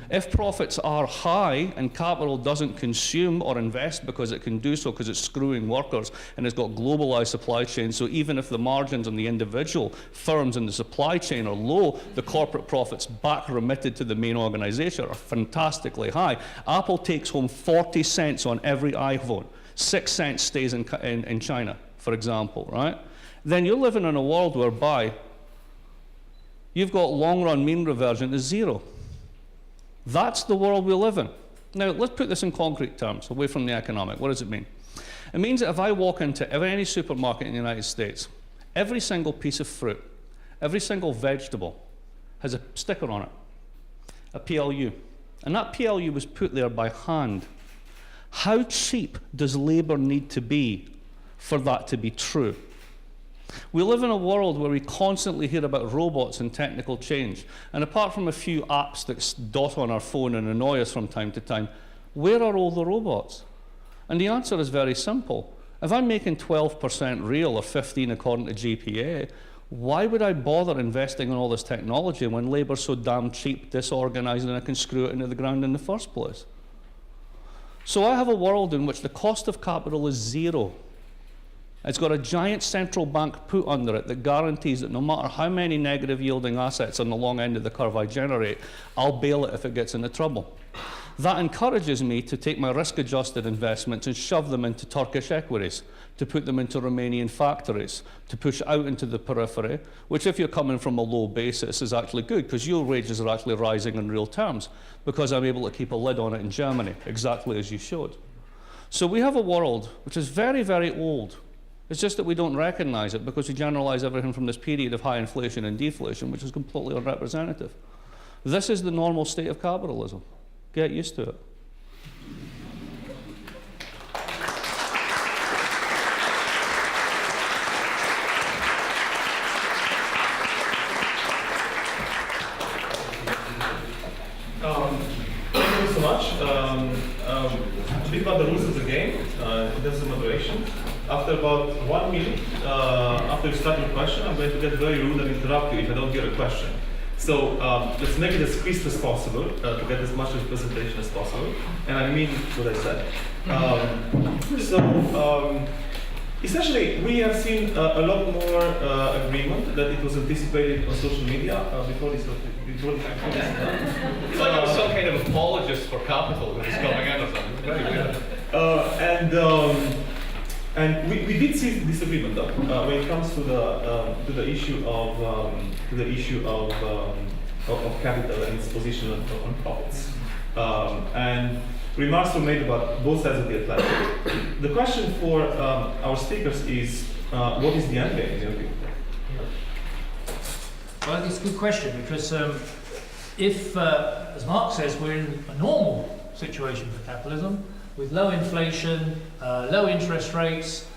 If profits are high and capital doesn't consume or invest because it can do so because it's screwing workers and it's got globalized supply chains, so even if the margins on the individual firms in the supply chain are low, the corporate profits back remitted to the main organization are fantastically high. Apple takes home 40 cents on every iPhone. 6 cents stays in China, for example, right? Then you're living in a world whereby you've got long-run mean reversion to zero. That's the world we live in. Now, let's put this in concrete terms, away from the economic. What does it mean? It means that if I walk into any supermarket in the United States, every single piece of fruit, every single vegetable has a sticker on it, a PLU. And that PLU was put there by hand. How cheap does labor need to be for that to be true? We live in a world where we constantly hear about robots and technical change. And apart from a few apps that dot on our phone and annoy us from time to time, where are all the robots? And the answer is very simple. If I'm making 12% real or 15% according to GPA, why would I bother investing in all this technology when labor's so damn cheap, disorganized, and I can screw it into the ground in the first place? So I have a world in which the cost of capital is zero. It's got a giant central bank put under it that guarantees that no matter how many negative yielding assets on the long end of the curve I generate, I'll bail it if it gets into trouble. That encourages me to take my risk-adjusted investments and shove them into Turkish equities, to put them into Romanian factories, to push out into the periphery, which if you're coming from a low basis is actually good because your wages are actually rising in real terms because I'm able to keep a lid on it in Germany, exactly as you showed. So we have a world which is very, very old. It's just that we don't recognize it because we generalize everything from this period of high inflation and deflation, which is completely unrepresentative. This is the normal state of capitalism. Get used to it. Thank you so much. A bit about the rules of the game in terms of moderation. After about 1 minute, after you start your question, I'm going to get very rude and interrupt you if I don't get a question. So let's make it as crisp as possible to get as much representation as possible. And I mean what I said. Essentially, we have seen a lot more agreement that it was anticipated on social media before this. It's like I'm some kind of apologist for capital that is coming in or something. It's very weird. And we did see disagreement though when it comes to the issue of capital and its position on profits. And remarks were made about both sides of the Atlantic. The question for our speakers is, what is the end game in your view? Well, it's a good question because if, as Marx says, we're in a normal situation for capitalism, with low inflation, low interest rates,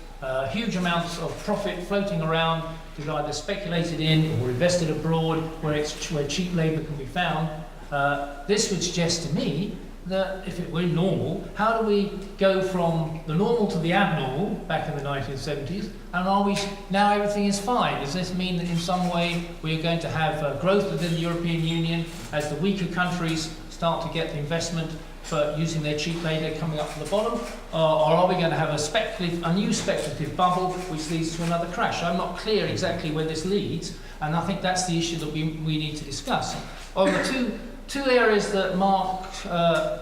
huge amounts of profit floating around to be either speculated in or invested abroad where cheap labour can be found. This would suggest to me that if it were normal, how do we go from the normal to the abnormal back in the 1970s? And are we now everything is fine? Does this mean that in some way we are going to have growth within the European Union as the weaker countries start to get the investment for using their cheap labour coming up from the bottom, or are we going to have a new speculative bubble which leads to another crash? I'm not clear exactly where this leads, and I think that's the issue that we need to discuss. On the two areas that Mark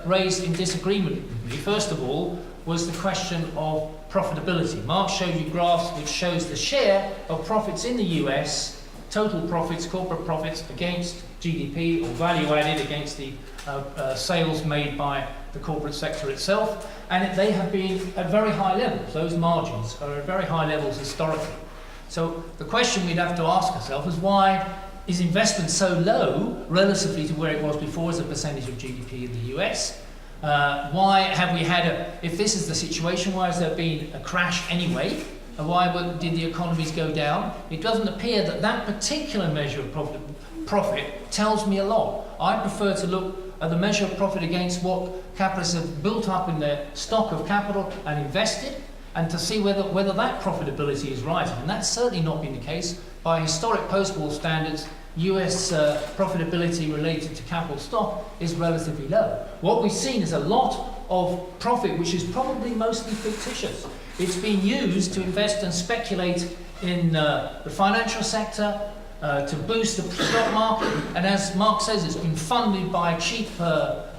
raised in disagreement with me, first of all, was the question of profitability. Mark showed you graphs which shows the share of profits in the US total profits, corporate profits against GDP, or value added against the sales made by the corporate sector itself, and they have been at very high levels. Those margins are at very high levels historically. So the question we'd have to ask ourselves is, why is investment so low relatively to where it was before as a percentage of GDP in the US? Why have we had if this is the situation, why has there been a crash anyway? And why did the economies go down? It doesn't appear that that particular measure of profit tells me a lot. I prefer to look at the measure of profit against what capitalists have built up in their stock of capital and invested, and to see whether that profitability is rising. And that's certainly not been the case. By historic post-war standards, US profitability related to capital stock is relatively low. What we've seen is a lot of profit which is probably mostly fictitious. It's been used to invest and speculate in the financial sector, to boost the stock market, and as Marx says, it's been funded by cheap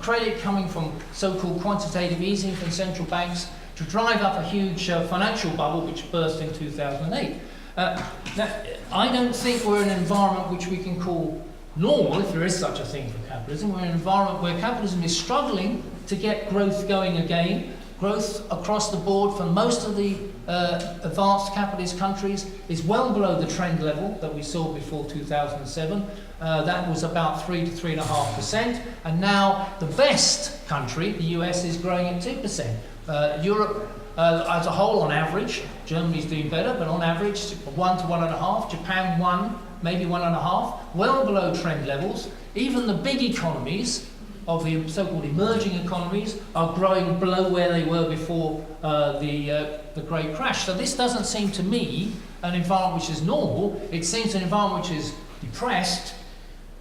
credit coming from so-called quantitative easing from central banks to drive up a huge financial bubble which burst in 2008. Now, I don't think we're in an environment which we can call normal, if there is such a thing for capitalism. We're in an environment where capitalism is struggling to get growth going again. Growth across the board for most of the advanced capitalist countries is well below the trend level that we saw before 2007. That was about 3 to 3.5%, and now the best country, the US, is growing at 2%. Europe as a whole, on average, Germany's doing better, but on average 1 to 1.5. Japan 1, maybe 1.5, well below trend levels. Even the big economies of the so-called emerging economies are growing below where they were before the Great Crash. So this doesn't seem to me an environment which is normal. It seems an environment which is depressed.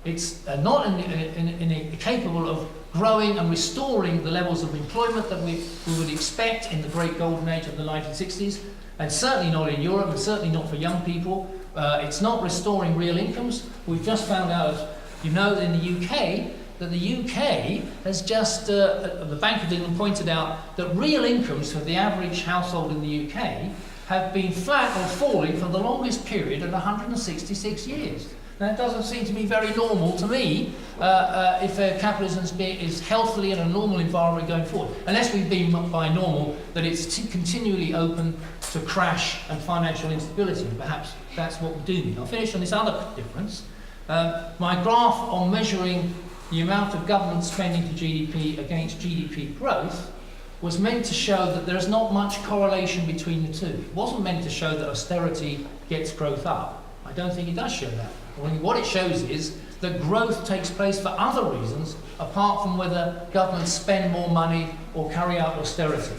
It's not capable of growing and restoring the levels of employment that we would expect in the great golden age of the 1960s, and certainly not in Europe, and certainly not for young people. It's not restoring real incomes. We've just found out, you know, in the UK, that the UK has just, the Bank of England pointed out that real incomes for the average household in the UK have been flat or falling for the longest period at 166 years. Now, it doesn't seem to be very normal to me if capitalism is healthily in a normal environment going forward. Unless we've been by normal that it's continually open to crash and financial instability. Perhaps that's what we do mean. I'll finish on this other difference. My graph on measuring the amount of government spending to GDP against GDP growth was meant to show that there's not much correlation between the two. It wasn't meant to show that austerity gets growth up. I don't think it does show that. What it shows is that growth takes place for other reasons apart from whether governments spend more money or carry out austerity.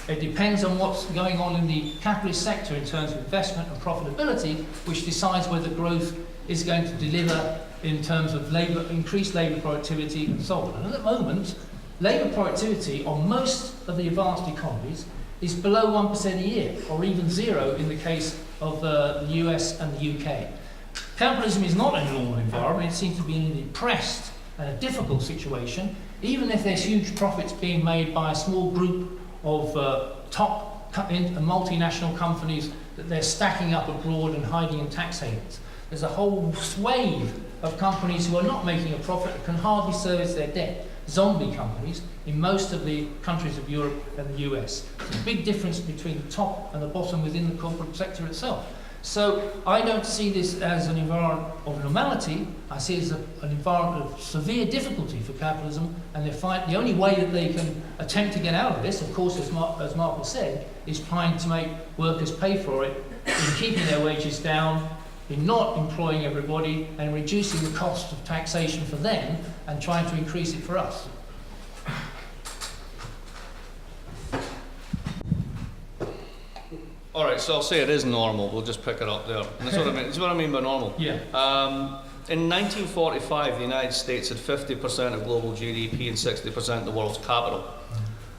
It depends on what's going on in the capitalist sector in terms of investment and profitability, which decides whether growth is going to deliver in terms of increased labour productivity and so on. And at the moment, labour productivity on most of the advanced economies is below 1% a year, or even 0 in the case of the US and the UK. Capitalism is not a normal environment. It seems to be in a depressed and a difficult situation, even if there's huge profits being made by a small group of top multinational companies that they're stacking up abroad and hiding in tax havens. There's a whole swathe of companies who are not making a profit and can hardly service their debt. Zombie companies in most of the countries of Europe and the US. There's a big difference between the top and the bottom within the corporate sector itself. So I don't see this as an environment of normality. I see it as an environment of severe difficulty for capitalism, and the only way that they can attempt to get out of this, of course, as Marcus said, is trying to make workers pay for it in keeping their wages down, in not employing everybody, and reducing the cost of taxation for them and trying to increase it for us. All right, so I'll say it is normal. We'll just pick it up there. And that's what I mean. That's what I mean by normal. Yeah. In 1945, the United States had 50% of global GDP and 60% of the world's capital.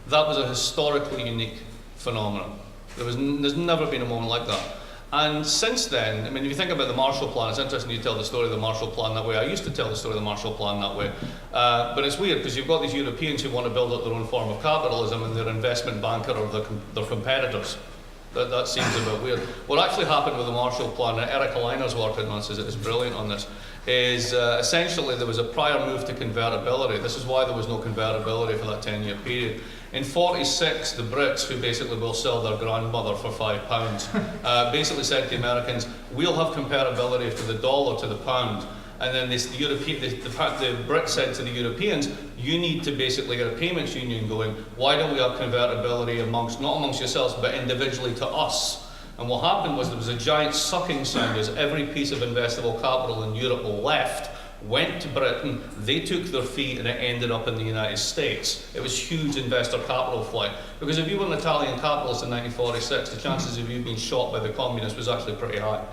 That was a historically unique phenomenon. There's never been a moment like that. And since then, I mean, if you think about the Marshall Plan, it's interesting you tell the story of the Marshall Plan that way. I used to tell the story of the Marshall Plan that way. But it's weird because you've got these Europeans who want to build up their own form of capitalism, and their investment banker or their competitors That seems a bit weird. What actually happened with the Marshall Plan, and Eric Aliner's working on this is brilliant on this, is essentially there was a prior move to convertibility. This is why there was no convertibility for that 10-year period. In 46, the Brits, who basically will sell their grandmother for £5, basically said to the Americans, we'll have comparability to the dollar to the pound. And then the Brits said to the Europeans, you need to basically get a payments union going. Why don't we have convertibility not amongst yourselves, but individually to us? And what happened was there was a giant sucking sound as every piece of investable capital in Europe left, went to Britain, they took their fee, and it ended up in the United States. It was huge investor capital flight. Because if you were an Italian capitalist in 1946, the chances of you being shot by the communists was actually pretty high.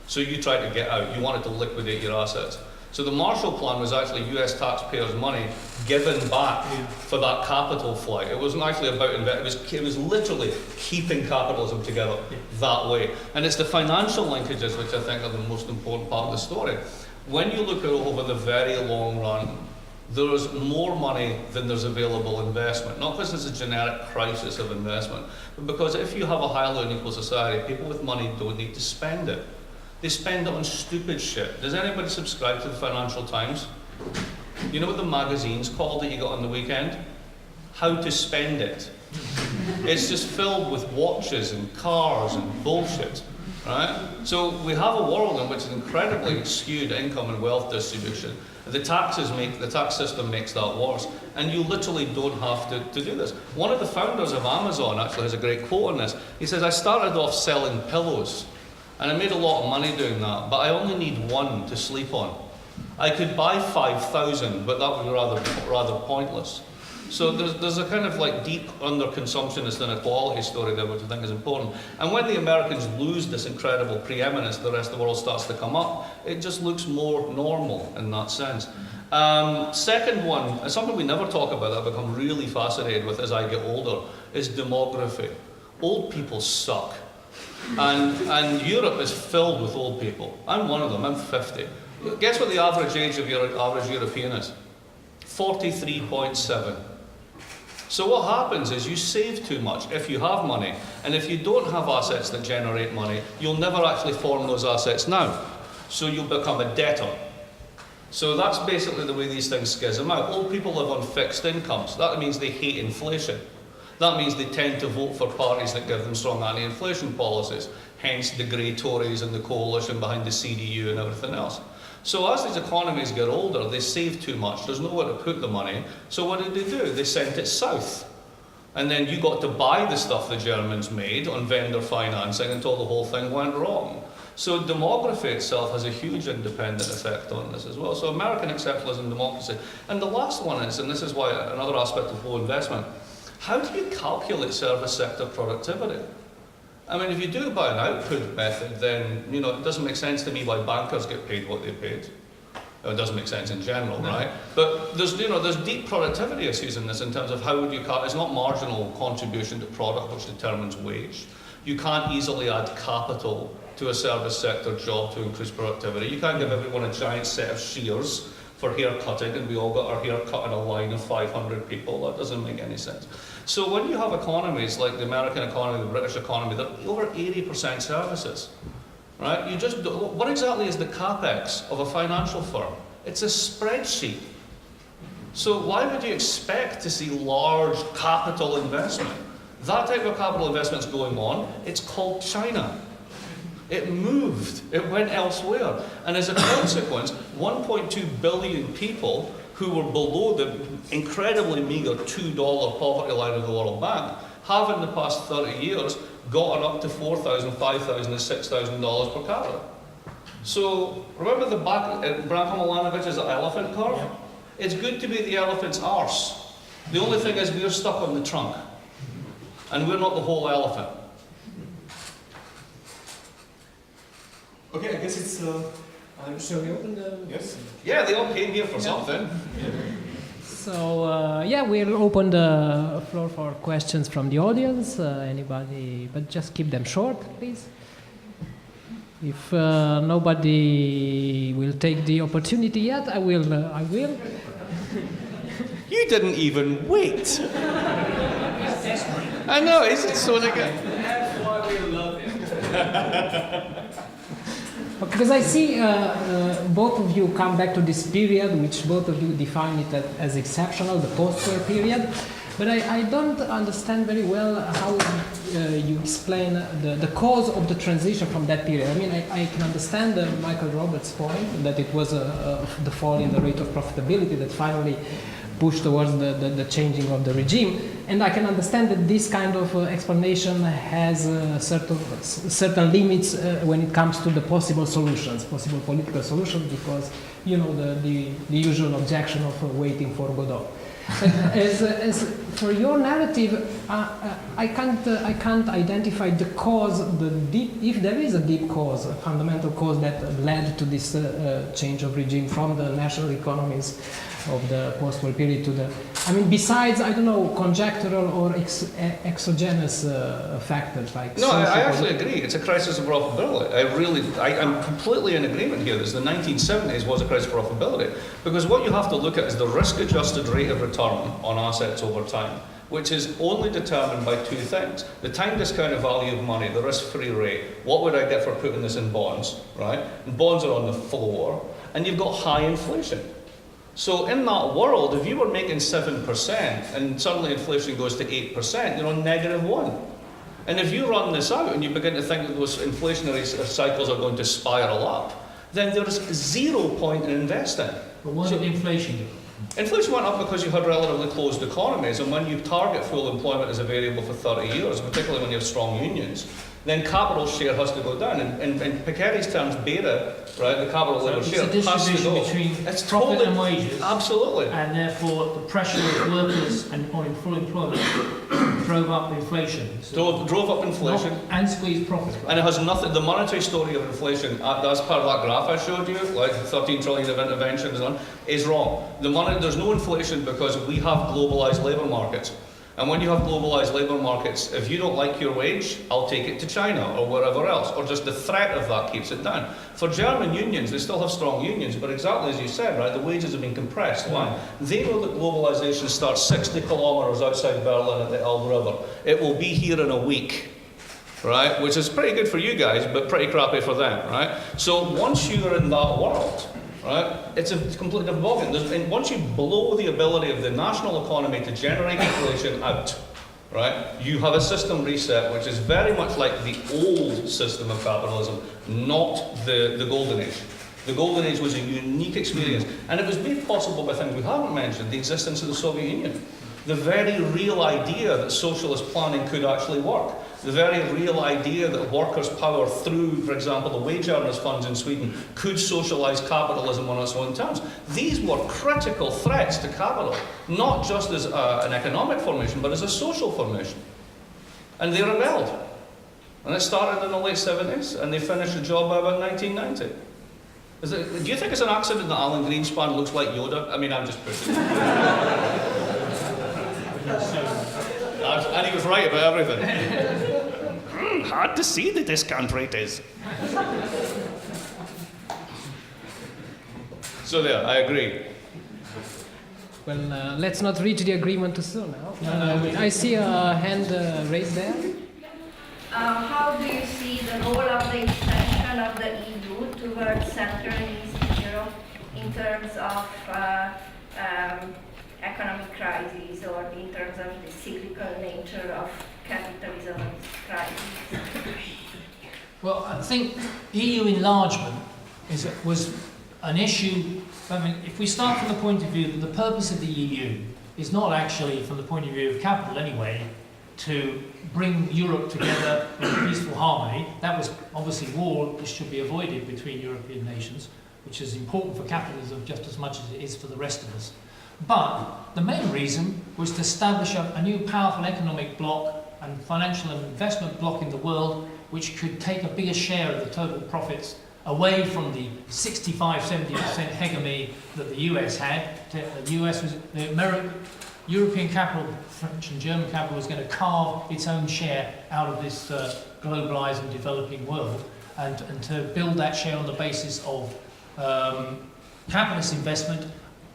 So you tried to get out, you wanted to liquidate your assets. So the Marshall Plan was actually US taxpayers' money given back for that capital flight. It wasn't actually about it was literally keeping capitalism together that way. And it's the financial linkages which I think are the most important part of the story. When you look at it over the very long run, there's more money than there's available investment. Not because there's a generic crisis of investment, but because if you have a highly unequal society, people with money don't need to spend it. They spend it on stupid shit. Does anybody subscribe to the Financial Times? You know what the magazine's called that you got on the weekend? How to Spend It. It's just filled with watches and cars and bullshit, right? So we have a world in which is incredibly skewed income and wealth distribution. The tax system makes that worse, and you literally don't have to do this. One of the founders of Amazon actually has a great quote on this. He says, I started off selling pillows, and I made a lot of money doing that, but I only need one to sleep on. I could buy 5,000, but that would be rather pointless. So there's a kind of like deep under-consumptionist inequality story there, which I think is important. And when the Americans lose this incredible preeminence, the rest of the world starts to come up. It just looks more normal in that sense. Second one, and something we never talk about that I've become really fascinated with as I get older, is demography. Old people suck. And Europe is filled with old people. I'm one of them, I'm 50. Guess what the average age of your average European is? 43.7. So what happens is you save too much if you have money, and if you don't have assets that generate money, you'll never actually form those assets now. So you'll become a debtor. So that's basically the way these things schism out. Old people live on fixed incomes. That means they hate inflation. That means they tend to vote for parties that give them strong anti-inflation policies, hence the grey Tories and the coalition behind the CDU and everything else. So as these economies get older, they save too much. There's nowhere to put the money. So what did they do? They sent it south. And then you got to buy the stuff the Germans made on vendor financing until the whole thing went wrong. So demography itself has a huge independent effect on this as well. So American exceptionalism, democracy. And the last one is, and this is why another aspect of low investment, how do you calculate service sector productivity? I mean, if you do it by an output method, then it doesn't make sense to me why bankers get paid what they paid. It doesn't make sense in general, right? But there's deep productivity issues in this in terms of how would you it's not marginal contribution to product which determines wage. You can't easily add capital to a service sector job to increase productivity. You can't give everyone a giant set of shears for hair cutting and we all got our hair cut in a line of 500 people. That doesn't make any sense. So when you have economies like the American economy, the British economy, they're over 80% services, right? What exactly is the capex of a financial firm? It's a spreadsheet. So why would you expect to see large capital investment? That type of capital investment is going on. It's called China. It moved. It went elsewhere. And as a consequence, 1.2 billion people who were below the incredibly meager $2 poverty line of the World Bank have in the past 30 years gotten up to $4,000, $5,000, and $6,000 per capita. So remember the Branko Milanovich's elephant curve? Yeah. It's good to be the elephant's arse. The only thing is we're stuck on the trunk. And we're not the whole elephant. Okay, I guess it's... shall we open the... Yes? Yeah, they all came here for something. So, we'll open the floor for questions from the audience. Anybody, but just keep them short, please. If nobody will take the opportunity yet, I will. You didn't even wait. I know, isn't it so again? That's why we Because I see both of you come back to this period, which both of you define it as exceptional, the post-war period. But I don't understand very well how you explain the cause of the transition from that period. I mean, I can understand Michael Roberts' point that it was the fall in the rate of profitability that finally pushed towards the changing of the regime. And I can understand that this kind of explanation has certain limits when it comes to the possible solutions, possible political solutions, because, you know, the usual objection of waiting for Godot. As for your narrative, I can't identify the cause, if there is a deep cause, a fundamental cause that led to this change of regime from the national economies of the post-war period to the, I mean, besides, I don't know, conjectural or exogenous factors like... No, I actually agree. It's a crisis of profitability. I'm completely in agreement here. The 1970s was a crisis of profitability, because what you have to look at is the risk-adjusted rate of return on assets over time, which is only determined by two things: the time discounted value of money, the risk-free rate. What would I get for putting this in bonds, right? And bonds are on the floor, and you've got high inflation. So in that world, if you were making 7% and suddenly inflation goes to 8%, you're on -1. And if you run this out and you begin to think that those inflationary cycles are going to spiral up, then there's 0 point in investing. But why did inflation go? Inflation went up because you had relatively closed economies, and when you target full employment as a variable for 30 years, particularly when you have strong unions, then capital share has to go down. In Piketty's terms, beta, right, the capital labor share it's a has to distribution go. between It's profit totally, and wages. absolutely. And therefore, the pressure of workers and on full employment drove up inflation. Drove up inflation. And squeezed profits. And it has nothing, the monetary story of inflation, that's part of that graph I showed you, like 13 trillion of interventions and is wrong. There's no inflation because we have globalized labor markets. And when you have globalized labor markets, if you don't like your wage, I'll take it to China or wherever else, or just the threat of that keeps it down. For German unions, they still have strong unions, but exactly as you said, right, the wages have been compressed. Why? They know that globalization starts 60 kilometers outside Berlin at the Elbe River. It will be here in a week, right? Which is pretty good for you guys, but pretty crappy for them, right? So once you're in that world, right, it's a completely different ballgame. And once you blow the ability of the national economy to generate inflation out, right, you have a system reset which is very much like the old system of capitalism, not the golden age. The golden age was a unique experience, and it was made possible by things we haven't mentioned: the existence of the Soviet Union, the very real idea that socialist planning could actually work. The very real idea that workers' power through, for example, the wage earners funds in Sweden could socialise capitalism on its own terms. These were critical threats to capital, not just as an economic formation, but as a social formation. And they rebelled. And it started in the late 70s, and they finished the job by about 1990. Do you think it's an accident that Alan Greenspan looks like Yoda? I mean, I'm just pushing it. And he was right about everything. Hard to see the discount rate is. So there, I agree. Well, let's not reach the agreement too soon now. I see a hand raised there. How do you see the role of the extension of the EU towards Central and Eastern Europe in terms of economic crises, or in terms of the cyclical nature of capitalism's crisis? Well, I think EU enlargement was an issue. I mean, if we start from the point of view that the purpose of the EU is not actually, from the point of view of capital anyway, to bring Europe together in peaceful harmony. That was obviously war, which should be avoided between European nations, which is important for capitalism just as much as it is for the rest of us. But the main reason was to establish a new powerful economic bloc and financial and investment bloc in the world, which could take a bigger share of the total profits away from the 65-70% hegemony that the US had. The US was, European capital, French and German capital, was going to carve its own share out of this globalized and developing world, and to build that share on the basis of capitalist investment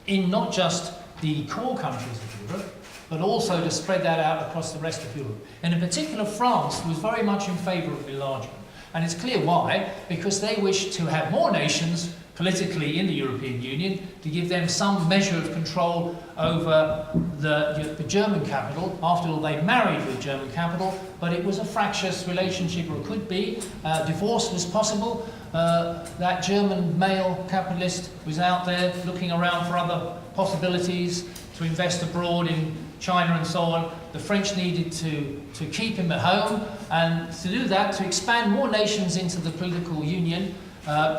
in not just the core countries of Europe, but also to spread that out across the rest of Europe. And in particular, France was very much in favour of enlargement. And it's clear why, because they wish to have more nations politically in the European Union to give them some measure of control over the German capital. After all, they married with German capital, but it was a fractious relationship, or it could be. Divorce was possible. That German male capitalist was out there looking around for other possibilities to invest abroad in China and so on. The French needed to keep him at home, and to do that, to expand more nations into the political union,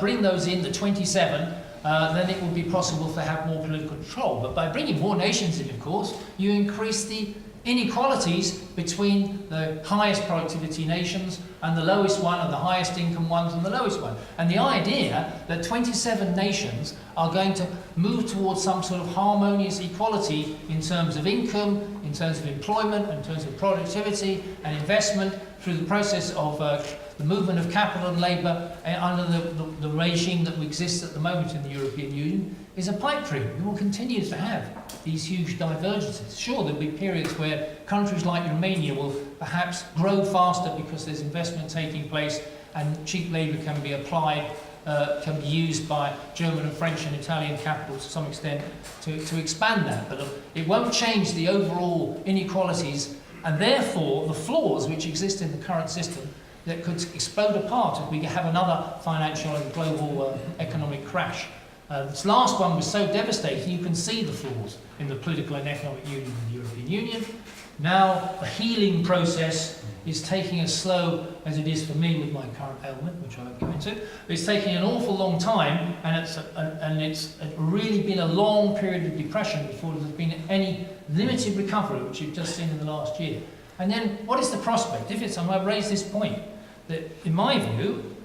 bring those in, the 27, then it would be possible to have more political control. But by bringing more nations in, of course, you increase the inequalities between the highest productivity nations and the lowest one, and the highest income ones and the lowest one. And the idea that 27 nations are going to move towards some sort of harmonious equality in terms of income, in terms of employment, in terms of productivity and investment through the process of the movement of capital and labour under the regime that exists at the moment in the European Union is a pipe dream. We will continue to have these huge divergences. Sure, there'll be periods where countries like Romania will perhaps grow faster because there's investment taking place and cheap labour can be applied, can be used by German and French and Italian capitals to some extent to expand that. But it won't change the overall inequalities and therefore the flaws which exist in the current system that could explode apart if we have another financial and global economic crash. This last one was so devastating, you can see the flaws in the political and economic union of the European Union. Now the healing process is taking as slow as it is for me with my current ailment, which I won't go into. It's taking an awful long time, and it's really been a long period of depression before there's been any limited recovery, which you've just seen in the last year. And then what is the prospect? I've raised this point, that in my view,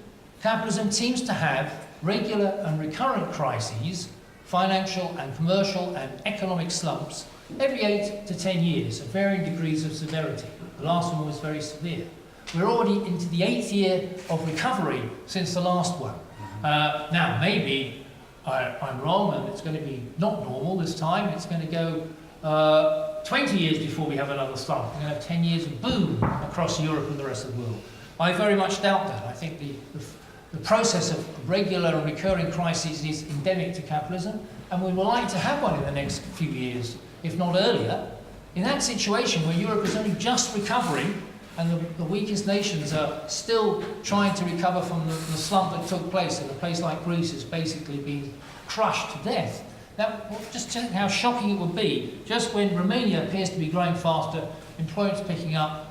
capitalism seems to have regular and recurrent crises, financial and commercial and economic slumps, every 8 to 10 years of varying degrees of severity. The last one was very severe. We're already into the 8th year of recovery since the last one. Now, maybe I'm wrong and it's going to be not normal this time. It's going to go 20 years before we have another slump. We're going to have 10 years of boom across Europe and the rest of the world. I very much doubt that. I think the process of regular and recurring crises is endemic to capitalism, and we would like to have one in the next few years, if not earlier. In that situation where Europe is only just recovering and the weakest nations are still trying to recover from the slump that took place, and a place like Greece is basically being crushed to death. Now, just think how shocking it would be, just when Romania appears to be growing faster, employment's picking up,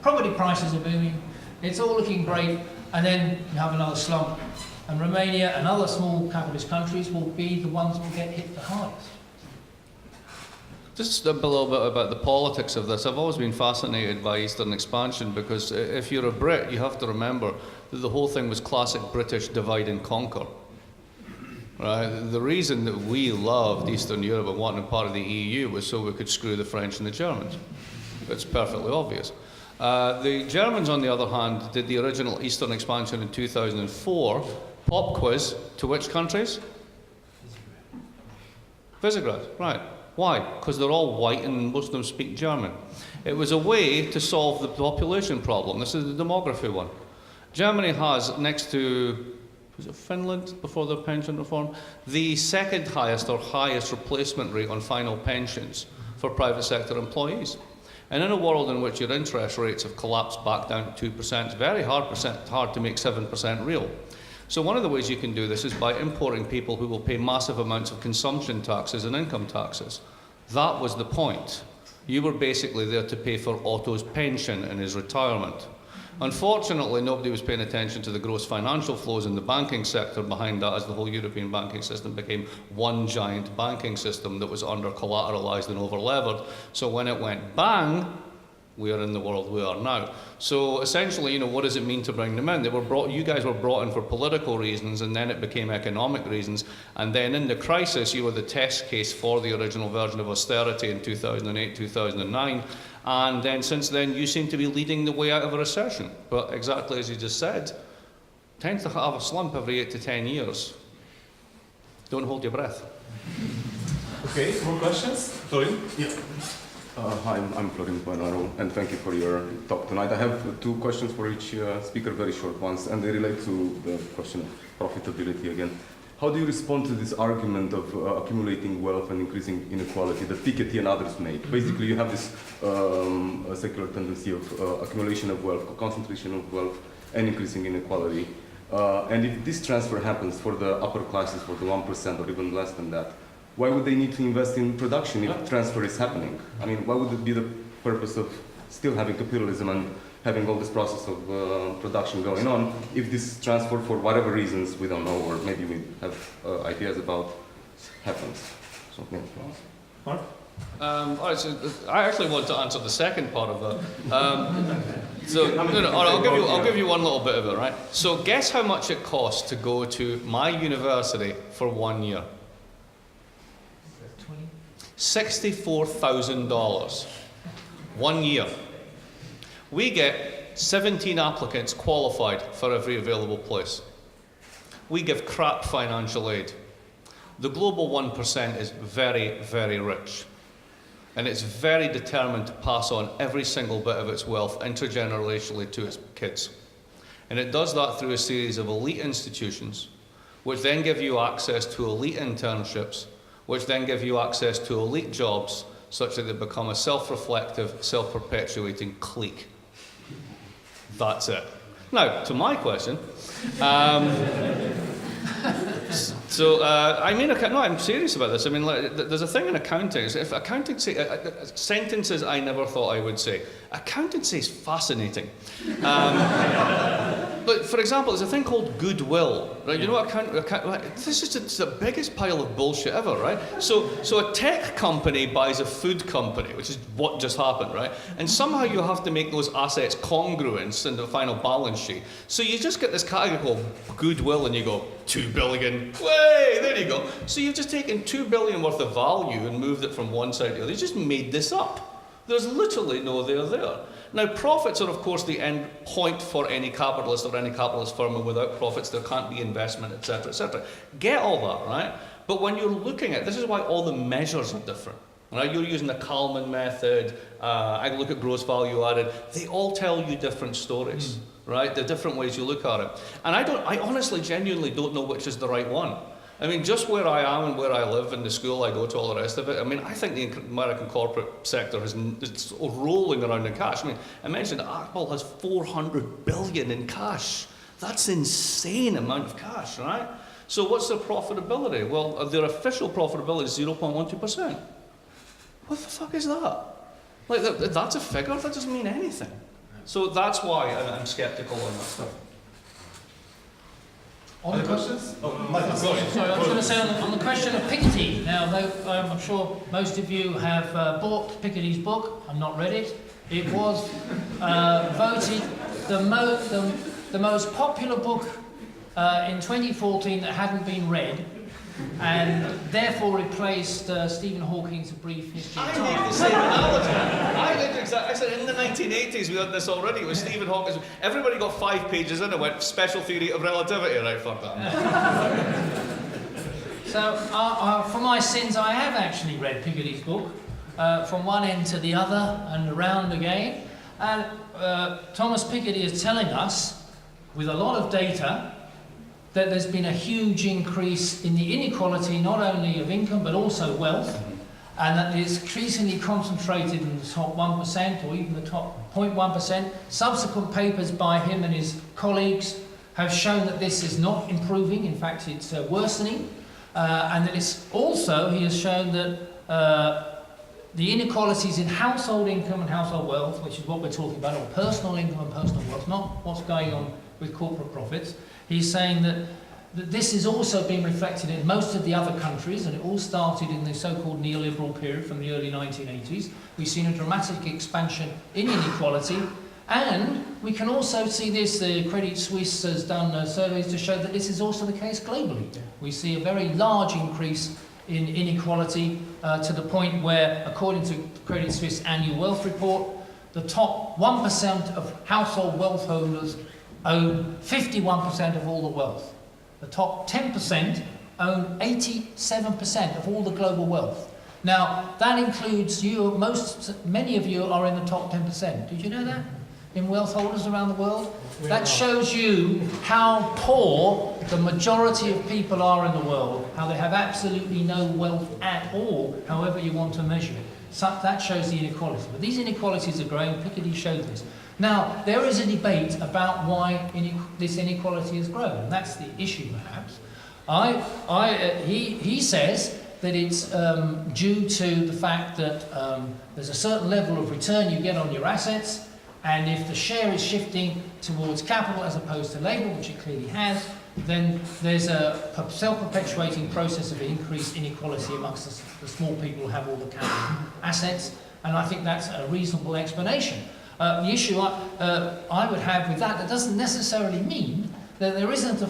property prices are booming, it's all looking great, and then you have another slump, and Romania and other small capitalist countries will be the ones that will get hit the hardest. Just a little bit about the politics of this. I've always been fascinated by Eastern expansion because if you're a Brit, you have to remember that the whole thing was classic British divide and conquer. Right? The reason that we loved Eastern Europe and wanted part of the EU was so we could screw the French and the Germans. It's perfectly obvious. The Germans, on the other hand, did the original Eastern expansion in 2004. Pop quiz, to which countries? Visegrad, right. Why? Because they're all white and most of them speak German. It was a way to solve the population problem. This is the demography one. Germany has, next to, was it Finland before their pension reform, the second highest or highest replacement rate on final pensions for private sector employees. And in a world in which your interest rates have collapsed back down to 2%, it's very hard to make 7% real. So one of the ways you can do this is by importing people who will pay massive amounts of consumption taxes and income taxes. That was the point. You were basically there to pay for Otto's pension and his retirement. Unfortunately, nobody was paying attention to the gross financial flows in the banking sector behind that, as the whole European banking system became one giant banking system that was under-collateralized and over-levered. So when it went bang, we are in the world we are now. So essentially, what does it mean to bring them in? You guys were brought in for political reasons, and then it became economic reasons. And then in the crisis, you were the test case for the original version of austerity in 2008, 2009. And then since then, you seem to be leading the way out of a recession. But exactly as you just said, tends to have a slump every 8 to 10 years. Don't hold your breath. Okay, more questions? Sorry? Yeah. Hi, I'm Florin Buenaro, and thank you for your talk tonight. I have two questions for each speaker, very short ones, and they relate to the question of profitability again. How do you respond to this argument of accumulating wealth and increasing inequality that Piketty and others made? Basically, you have this secular tendency of accumulation of wealth, concentration of wealth, and increasing inequality. And if this transfer happens for the upper classes, for the 1% or even less than that, why would they need to invest in production if transfer is happening? I mean, why would it be the purpose of still having capitalism and having all this process of production going on if this transfer, for whatever reasons, we don't know, or maybe we have ideas about, happens? So, yeah. Mark? All right, so I actually want to answer the second part of that. I'll give you one little bit of it, right? So guess how much it costs to go to my university for 1 year? $64,000. 1 year. We get 17 applicants qualified for every available place. We give crap financial aid. The global 1% is very, very rich. And it's very determined to pass on every single bit of its wealth intergenerationally to its kids. And it does that through a series of elite institutions, which then give you access to elite internships, which then give you access to elite jobs, such that they become a self-reflective, self-perpetuating clique. That's it. Now, to my question. I'm serious about this. I mean, there's a thing in accounting. If accounting sentences I never thought I would say. Accountancy is fascinating. But for example, there's a thing called goodwill, right? You know what this is just the biggest pile of bullshit ever, right? So a tech company buys a food company, which is what just happened, right? And somehow you have to make those assets congruent in the final balance sheet. So you just get this category called goodwill, and you go, 2 billion, way, there you go. So you've just taken 2 billion worth of value and moved it from one side to the other. You just made this up. There's literally no there. Now, profits are, of course, the end point for any capitalist or any capitalist firm, and without profits, there can't be investment, etc., etc. Get all that, right? But when you're looking at, this is why all the measures are different. Right? You're using the Kalman method, I look at gross value added. They all tell you different stories, right? The different ways you look at it. And I honestly, genuinely don't know which is the right one. I mean, just where I am and where I live and the school I go to, all the rest of it, I mean, I think the American corporate sector is rolling around in cash. I mean, I mentioned Apple has 400 billion in cash. That's an insane amount of cash, right? So what's their profitability? Well, their official profitability is 0.12%. What the fuck is that? Like, that's a figure? That doesn't mean anything. So that's why I'm skeptical on that stuff. On the questions? Sorry, I was going to say on the question of Piketty. Now, I'm sure most of you have bought Piketty's book. I've not read it. It was voted the most popular book in 2014 that hadn't been read, and therefore replaced Stephen Hawking's A Brief History of Time. I made the same analogy. I said in the 1980s we had this already. It was Stephen Hawking. Everybody got 5 pages in and went, special theory of relativity, right? Fuck that. So, for my sins, I have actually read Piketty's book, from one end to the other and around again. And Thomas Piketty is telling us, with a lot of data, that there's been a huge increase in the inequality, not only of income, but also wealth, and that it's increasingly concentrated in the top 1% or even the top 0.1%. Subsequent papers by him and his colleagues have shown that this is not improving. In fact, it's worsening. And that it's also, he has shown that the inequalities in household income and household wealth, which is what we're talking about, or personal income and personal wealth, not what's going on with corporate profits. He's saying that this is also being reflected in most of the other countries, and it all started in the so-called neoliberal period from the early 1980s. We've seen a dramatic expansion in inequality, and we can also see this, Credit Suisse has done surveys to show that this is also the case globally. We see a very large increase in inequality to the point where, according to Credit Suisse annual wealth report, the top 1% of household wealth holders own 51% of all the wealth. The top 10% own 87% of all the global wealth. Now, that includes you, many of you are in the top 10%. Did you know that? In wealth holders around the world? That shows you how poor the majority of people are in the world, how they have absolutely no wealth at all, however you want to measure it. So that shows the inequality. But these inequalities are growing. Piketty showed this. Now, there is a debate about why this inequality has grown, and that's the issue, perhaps. He says that it's due to the fact that there's a certain level of return you get on your assets, and if the share is shifting towards capital as opposed to labour, which it clearly has, then there's a self-perpetuating process of increased inequality amongst the small people who have all the capital assets, and I think that's a reasonable explanation. The issue I would have with that doesn't necessarily mean that there isn't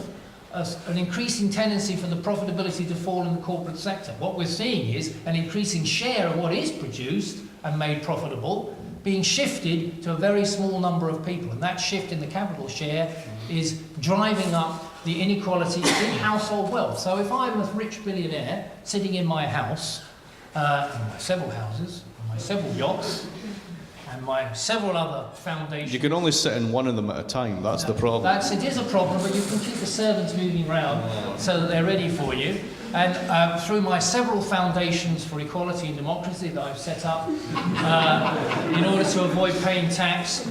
an increasing tendency for the profitability to fall in the corporate sector. What we're seeing is an increasing share of what is produced and made profitable being shifted to a very small number of people, and that shift in the capital share is driving up the inequality in household wealth. So if I'm a rich billionaire sitting in my house, my several houses, my several yachts, and my several other foundations. You can only sit in one of them at a time, that's the problem. It is a problem, but you can keep the servants moving around so that they're ready for you. And through my several foundations for equality and democracy that I've set up in order to avoid paying tax,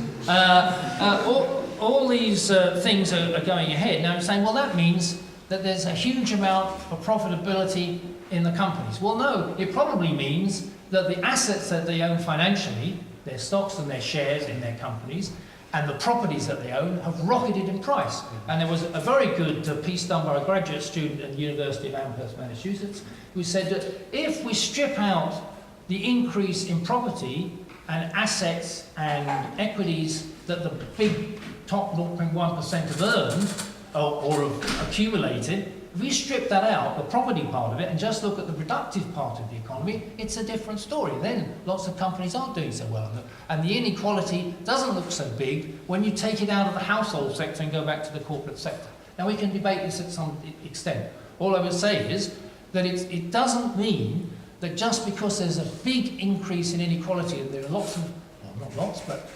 all these things are going ahead. Now I'm saying, well, that means that there's a huge amount of profitability in the companies. Well, no, it probably means that the assets that they own financially, their stocks and their shares in their companies, and the properties that they own have rocketed in price. And there was a very good piece done by a graduate student at the University of Amherst, Massachusetts, who said that if we strip out the increase in property and assets and equities that the big top 0.1% have earned or have accumulated, if we strip that out, the property part of it, and just look at the productive part of the economy, it's a different story. Then lots of companies aren't doing so well. And the inequality doesn't look so big when you take it out of the household sector and go back to the corporate sector. Now, we can debate this at some extent. All I would say is that it doesn't mean that just because there's a big increase in inequality, and there are lots of, well, not lots, but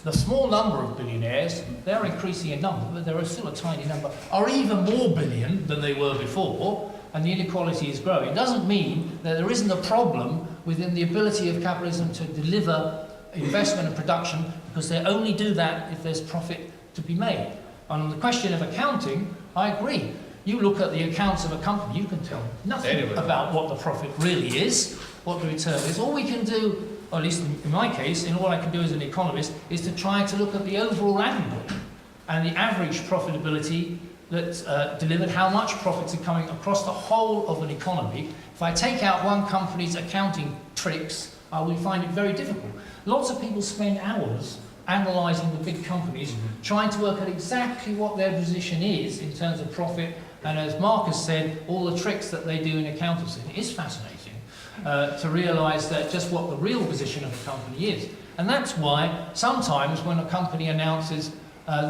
the small number of billionaires, they're increasing in number, but there are still a tiny number, are even more billion than they were before, and the inequality is growing. It doesn't mean that there isn't a problem within the ability of capitalism to deliver investment and production, because they only do that if there's profit to be made. On the question of accounting, I agree. You look at the accounts of a company, you can tell nothing about what the profit really is, what the return is. All we can do, or at least in my case, and all I can do as an economist, is to try to look at the overall aggregate and the average profitability that's delivered, how much profits are coming across the whole of an economy. If I take out one company's accounting tricks, I will find it very difficult. Lots of people spend hours analysing the big companies, trying to work out exactly what their position is in terms of profit, and as Marcus said, all the tricks that they do in accountancy. It is fascinating. To realise that just what the real position of the company is. And that's why sometimes when a company announces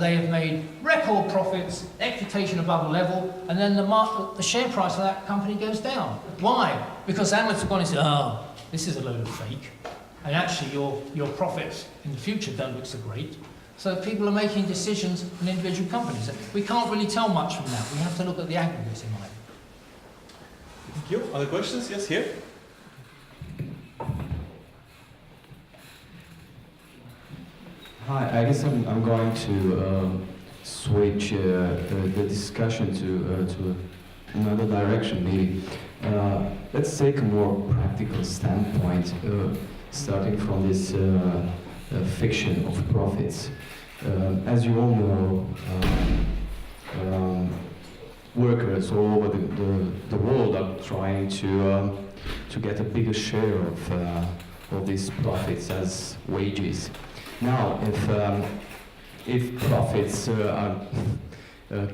they have made record profits, expectation above a level, and then the share price of that company goes down. Why? Because analysts have gone and said, oh, this is a load of fake, and actually your profits in the future don't look so great. So people are making decisions in individual companies. We can't really tell much from that. We have to look at the aggregates in mind. Thank you. Other questions? Yes, here. Hi, I guess I'm going to switch the discussion to another direction, maybe. Let's take a more practical standpoint, starting from this fiction of profits. As you all know, workers all over the world are trying to get a bigger share of these profits as wages. Now, if profits are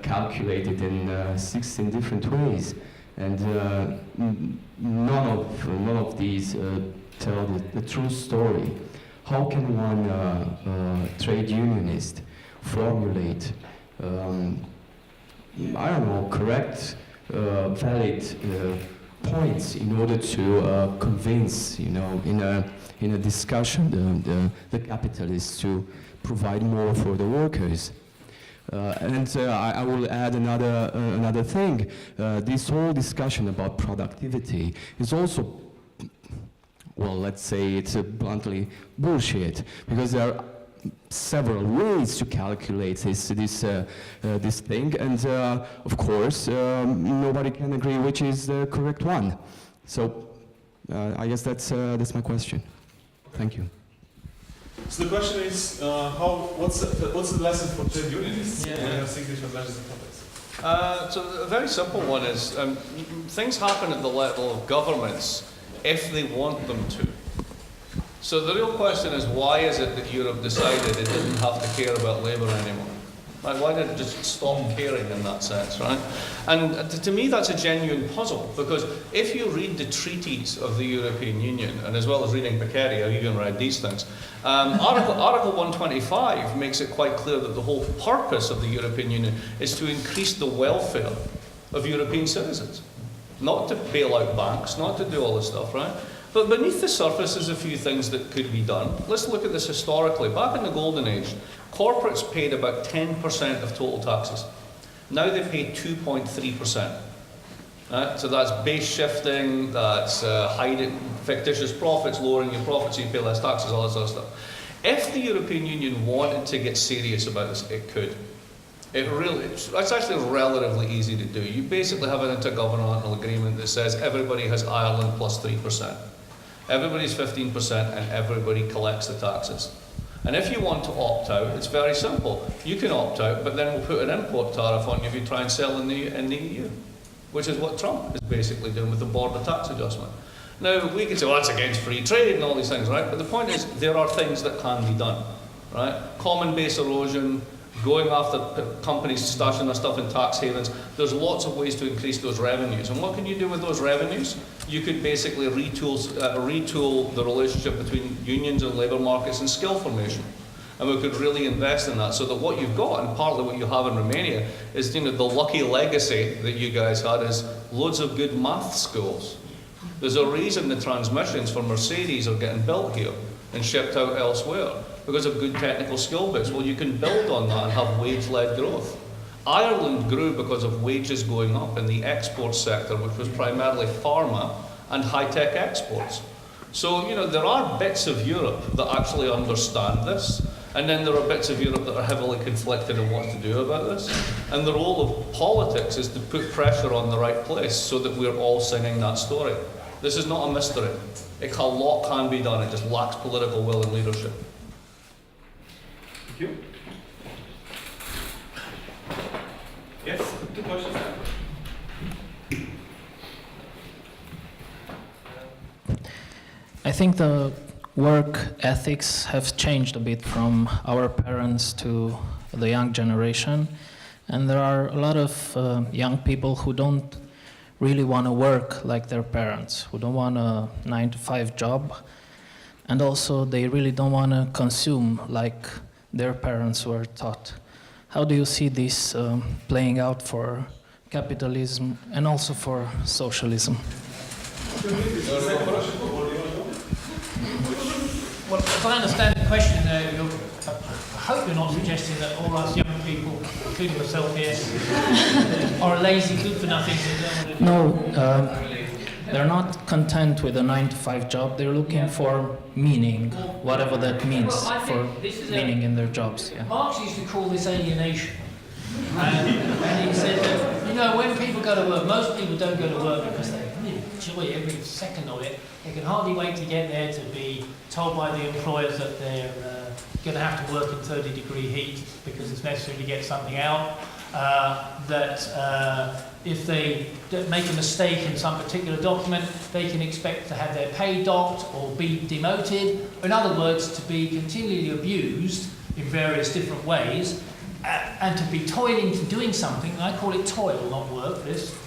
calculated in 16 different ways, and none of these tell the true story, how can one trade unionist formulate, I don't know, correct, valid points in order to convince, in a discussion, the capitalists to provide more for the workers. I will add another thing. This whole discussion about productivity is also, well, let's say it's bluntly bullshit, because there are several ways to calculate this thing, and of course nobody can agree which is the correct one. So I guess that's my question. Thank you. So the question is, what's the lesson for trade unionists when you have 6 different levels of topics? So a very simple one is things happen at the level of governments if they want them to. So the real question is, why is it that Europe decided it didn't have to care about labour anymore? Like, why did it just stop caring in that sense, right? And to me, that's a genuine puzzle, because if you read the treaties of the European Union, and as well as reading Beccaria, I've even read these things, Article 125 makes it quite clear that the whole purpose of the European Union is to increase the welfare of European citizens. Not to bail out banks, not to do all this stuff, right? But beneath the surface is a few things that could be done. Let's look at this historically. Back in the Golden Age, corporates paid about 10% of total taxes. Now they pay 2.3%. So that's base shifting, that's hiding fictitious profits, lowering your profits so you pay less taxes, all that sort of stuff. If the European Union wanted to get serious about this, it could. It's actually relatively easy to do. You basically have an intergovernmental agreement that says everybody has Ireland plus 3%. Everybody's 15% and everybody collects the taxes. And if you want to opt out, it's very simple. You can opt out, but then we'll put an import tariff on you if you try and sell in the EU, which is what Trump is basically doing with the border tax adjustment. Now, we can say, well, that's against free trade and all these things, right? But the point is, there are things that can be done, right? Common base erosion, going after companies stashing their stuff in tax havens. There's lots of ways to increase those revenues. And what can you do with those revenues? You could basically retool the relationship between unions and labour markets and skill formation. And we could really invest in that, so that what you've got, and partly what you have in Romania, is the lucky legacy that you guys had is loads of good math schools. There's a reason the transmissions for Mercedes are getting built here and shipped out elsewhere, because of good technical skill base. Well, you can build on that and have wage-led growth. Ireland grew because of wages going up in the export sector, which was primarily pharma and high-tech exports. So, there are bits of Europe that actually understand this, and then there are bits of Europe that are heavily conflicted on what to do about this. And the role of politics is to put pressure on the right place so that we're all singing that story. This is not a mystery. A lot can be done, it just lacks political will and leadership. Thank you. Yes, 2 questions. I think the work ethics have changed a bit from our parents to the young generation, and there are a lot of young people who don't really want to work like their parents, who don't want a 9-to-5 job, and also they really don't want to consume like their parents were taught. How do you see this playing out for capitalism and also for socialism? Well, as I understand the question, I hope you're not suggesting that all us young people, including myself here, are lazy, good for nothing. No, they're not content with a 9-to-5 job. They're looking for meaning, whatever that means, for meaning in their jobs. Yeah. Marx used to call this alienation. And he said that, when people go to work, most people don't go to work because they really enjoy every second of it. They can hardly wait to get there, to be told by the employers that they're going to have to work in 30-degree heat because it's necessary to get something out. That if they make a mistake in some particular document, they can expect to have their pay docked or be demoted. In other words, to be continually abused in various different ways, and to be toiling to doing something. I call it toil, not work, this.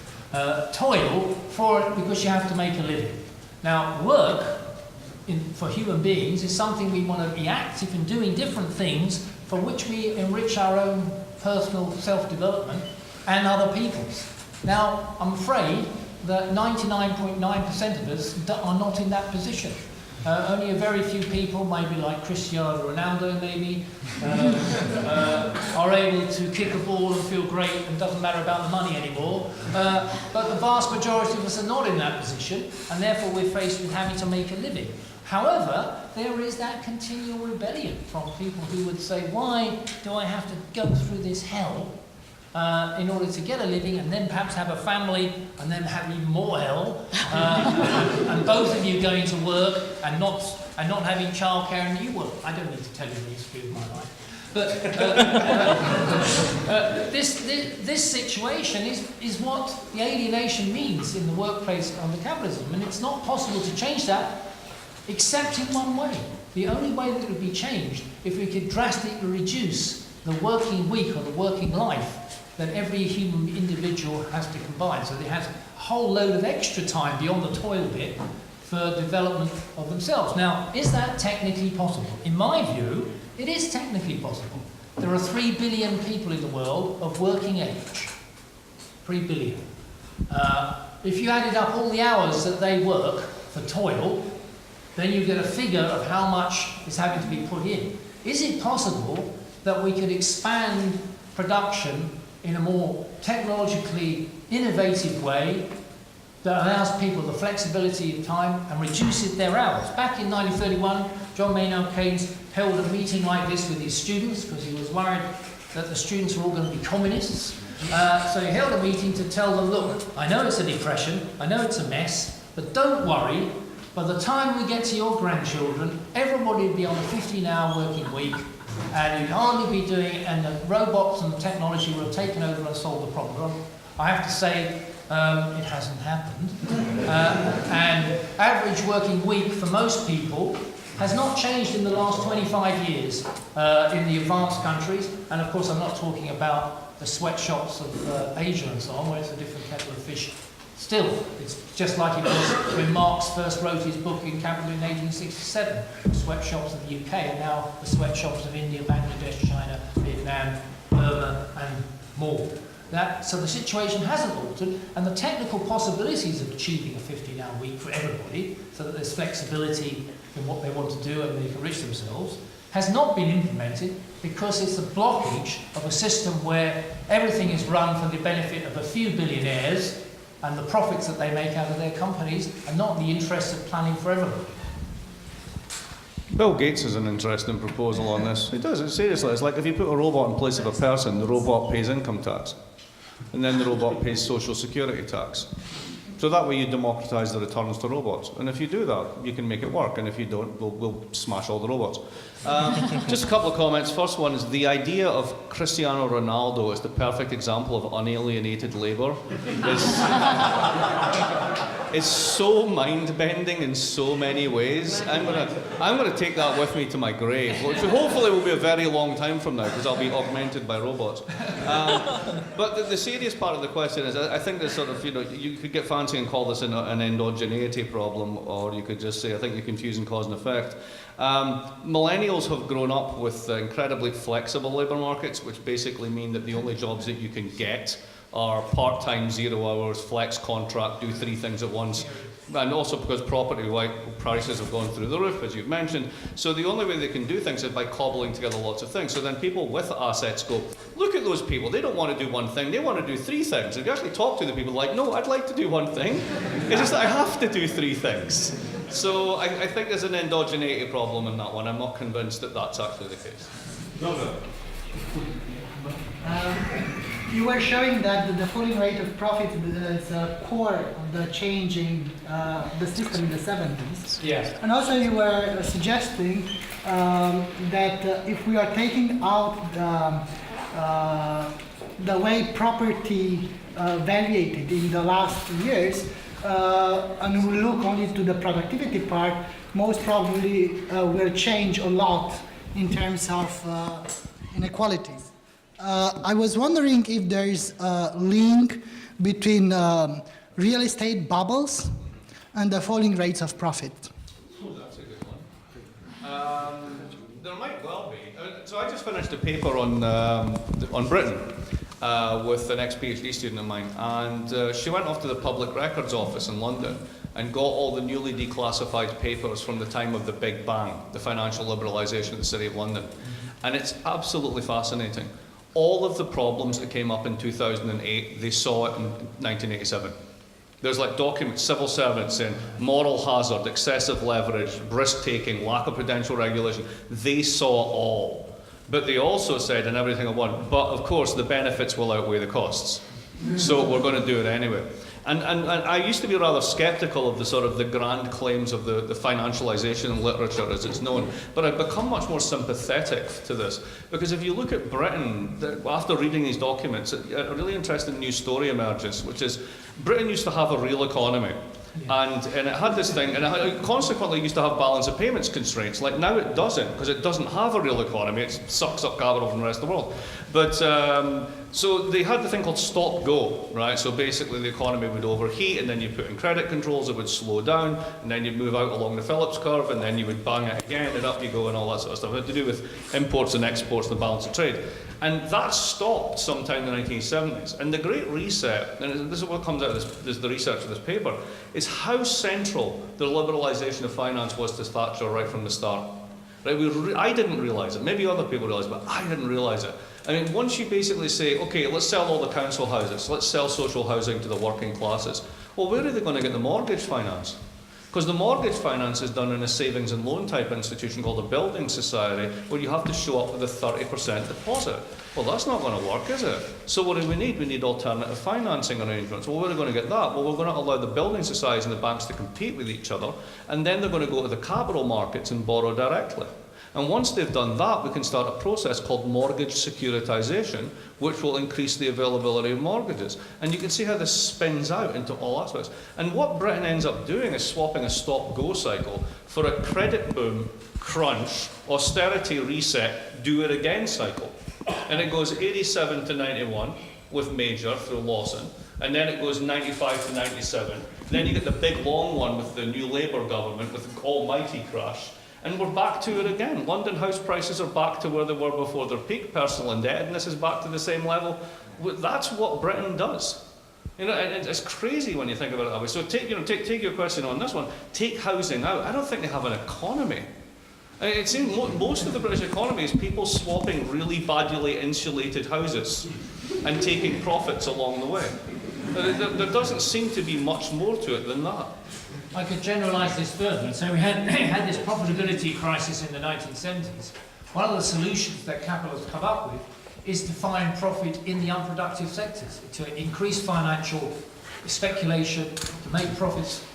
Toil for it because you have to make a living. Now, work for human beings is something we want to be active in doing different things for which we enrich our own personal self-development and other people's. Now, I'm afraid that 99.9% of us are not in that position. Only a very few people, maybe like Cristiano Ronaldo maybe, are able to kick a ball and feel great and doesn't matter about the money anymore. But the vast majority of us are not in that position, and therefore we're faced with having to make a living. However, there is that continual rebellion from people who would say, why do I have to go through this hell in order to get a living and then perhaps have a family and then have even more hell, and both of you going to work and not having childcare and you work. I don't need to tell you the history of my life. But this situation is what the alienation means in the workplace under capitalism, and it's not possible to change that except in one way. The only way that it would be changed if we could drastically reduce the working week or the working life that every human individual has to combine. So they have a whole load of extra time beyond the toil bit for development of themselves. Now, is that technically possible? In my view, it is technically possible. There are 3 billion people in the world of working age. 3 billion. If you added up all the hours that they work for toil, then you get a figure of how much is having to be put in. Is it possible that we could expand production in a more technologically innovative way that allows people the flexibility of time and reduces their hours? Back in 1931, John Maynard Keynes held a meeting like this with his students because he was worried that the students were all going to be communists. So he held a meeting to tell them, look, I know it's a depression, I know it's a mess, but don't worry. By the time we get to your grandchildren, everybody will be on a 15-hour working week, and you'd hardly be doing it, and the robots and the technology will have taken over and solved the problem. I have to say, it hasn't happened. And average working week for most people has not changed in the last 25 years in the advanced countries. And of course, I'm not talking about the sweatshops of Asia and so on, where it's a different kettle of fish. Still, it's just like it was when Marx first wrote his book in Capital in 1867. The sweatshops of the UK are now the sweatshops of India, Bangladesh, China, Vietnam, Burma, and more. So the situation hasn't altered, and the technical possibilities of achieving a 15-hour week for everybody, so that there's flexibility in what they want to do and they can enrich themselves, has not been implemented because it's a blockage of a system where everything is run for the benefit of a few billionaires, and the profits that they make out of their companies are not in the interest of planning for everybody. Bill Gates has an interesting proposal on this. He does it seriously. It's like if you put a robot in place of a person, the robot pays income tax, and then the robot pays social security tax. So that way you democratise the returns to robots. And if you do that, you can make it work. And if you don't, we'll smash all the robots. Just a couple of comments. First one is the idea of Cristiano Ronaldo as the perfect example of unalienated labour is so mind-bending in so many ways. I'm gonna take that with me to my grave, which hopefully will be a very long time from now because I'll be augmented by robots. But the serious part of the question is, I think there's sort of, you could get fancy and call this an endogeneity problem, or you could just say, I think you're confusing cause and effect. Millennials have grown up with incredibly flexible labour markets, which basically mean that the only jobs that you can get are part-time, 0 hours, flex contract, do 3 things at once. And also because property prices have gone through the roof, as you've mentioned. So the only way they can do things is by cobbling together lots of things. So then people with assets go, look at those people, they don't want to do one thing, they want to do 3 things. If you actually talk to the people, like, no, I'd like to do 1 thing. It's just that I have to do 3 things. So I think there's an endogeneity problem in that one. I'm not convinced that that's actually the case. You were showing that the falling rate of profit is a core of the change in the system in the 70s. Yes. And also you were suggesting that if we are taking out the way property valuated in the last years, and we look only to the productivity part, most probably will change a lot in terms of inequalities. I was wondering if there is a link between real estate bubbles and the falling rates of profit. Oh, that's a good one. There might well be. So I just finished a paper on Britain, with an ex-PhD student of mine, and she went off to the Public Records Office in London and got all the newly declassified papers from the time of the Big Bang, the financial liberalisation of the City of London. And it's absolutely fascinating. All of the problems that came up in 2008, they saw it in 1987. There's like documents, civil servants saying moral hazard, excessive leverage, risk-taking, lack of prudential regulation. They saw it all. But they also said in everything I want, but of course the benefits will outweigh the costs. So we're going to do it anyway. And I used to be rather sceptical of the sort of the grand claims of the financialization literature as it's known, but I've become much more sympathetic to this. Because if you look at Britain, after reading these documents, a really interesting new story emerges, which is Britain used to have a real economy. And it had this thing, and it consequently used to have balance of payments constraints. Like now it doesn't, because it doesn't have a real economy. It sucks up capital from the rest of the world. But so they had the thing called stop-go, right? So basically the economy would overheat, and then you put in credit controls, it would slow down, and then you'd move out along the Phillips curve, and then you would bang it again, and up you go, and all that sort of stuff. It had to do with imports and exports, the balance of trade. And that stopped sometime in the 1970s. And the Great Reset, and this is what comes out of the research of this paper, is how central the liberalisation of finance was to Thatcher right from the start. Right? I didn't realise it. Maybe other people realised it, but I didn't realise it. I mean, once you basically say, okay, let's sell all the council houses, let's sell social housing to the working classes, well, where are they going to get the mortgage finance? Because the mortgage finance is done in a savings and loan type institution called a building society, where you have to show up with a 30% deposit. Well, that's not going to work, is it? So what do we need? We need alternative financing arrangements. Well, where are we going to get that? Well, we're going to allow the building societies and the banks to compete with each other, and then they're going to go to the capital markets and borrow directly. And once they've done that, we can start a process called mortgage securitization, which will increase the availability of mortgages. And you can see how this spins out into all aspects. And what Britain ends up doing is swapping a stop-go cycle for a credit boom, crunch, austerity reset, do it again cycle. And it goes 87 to 91 with Major through Lawson. And then it goes 95 to 97. Then you get the big long one with the new Labour government with the almighty crash. And we're back to it again. London house prices are back to where they were before their peak. Personal indebtedness is back to the same level. That's what Britain does. You know, and it's crazy when you think about it that way. So take your question on this one. Take housing out. I don't think they have an economy. It seems most of the British economy is people swapping really badly insulated houses and taking profits along the way. There doesn't seem to be much more to it than that. I could generalise this further and say we had this profitability crisis in the 1970s. One of the solutions that capitalists come up with is to find profit in the unproductive sectors, to increase financial speculation, to make profits,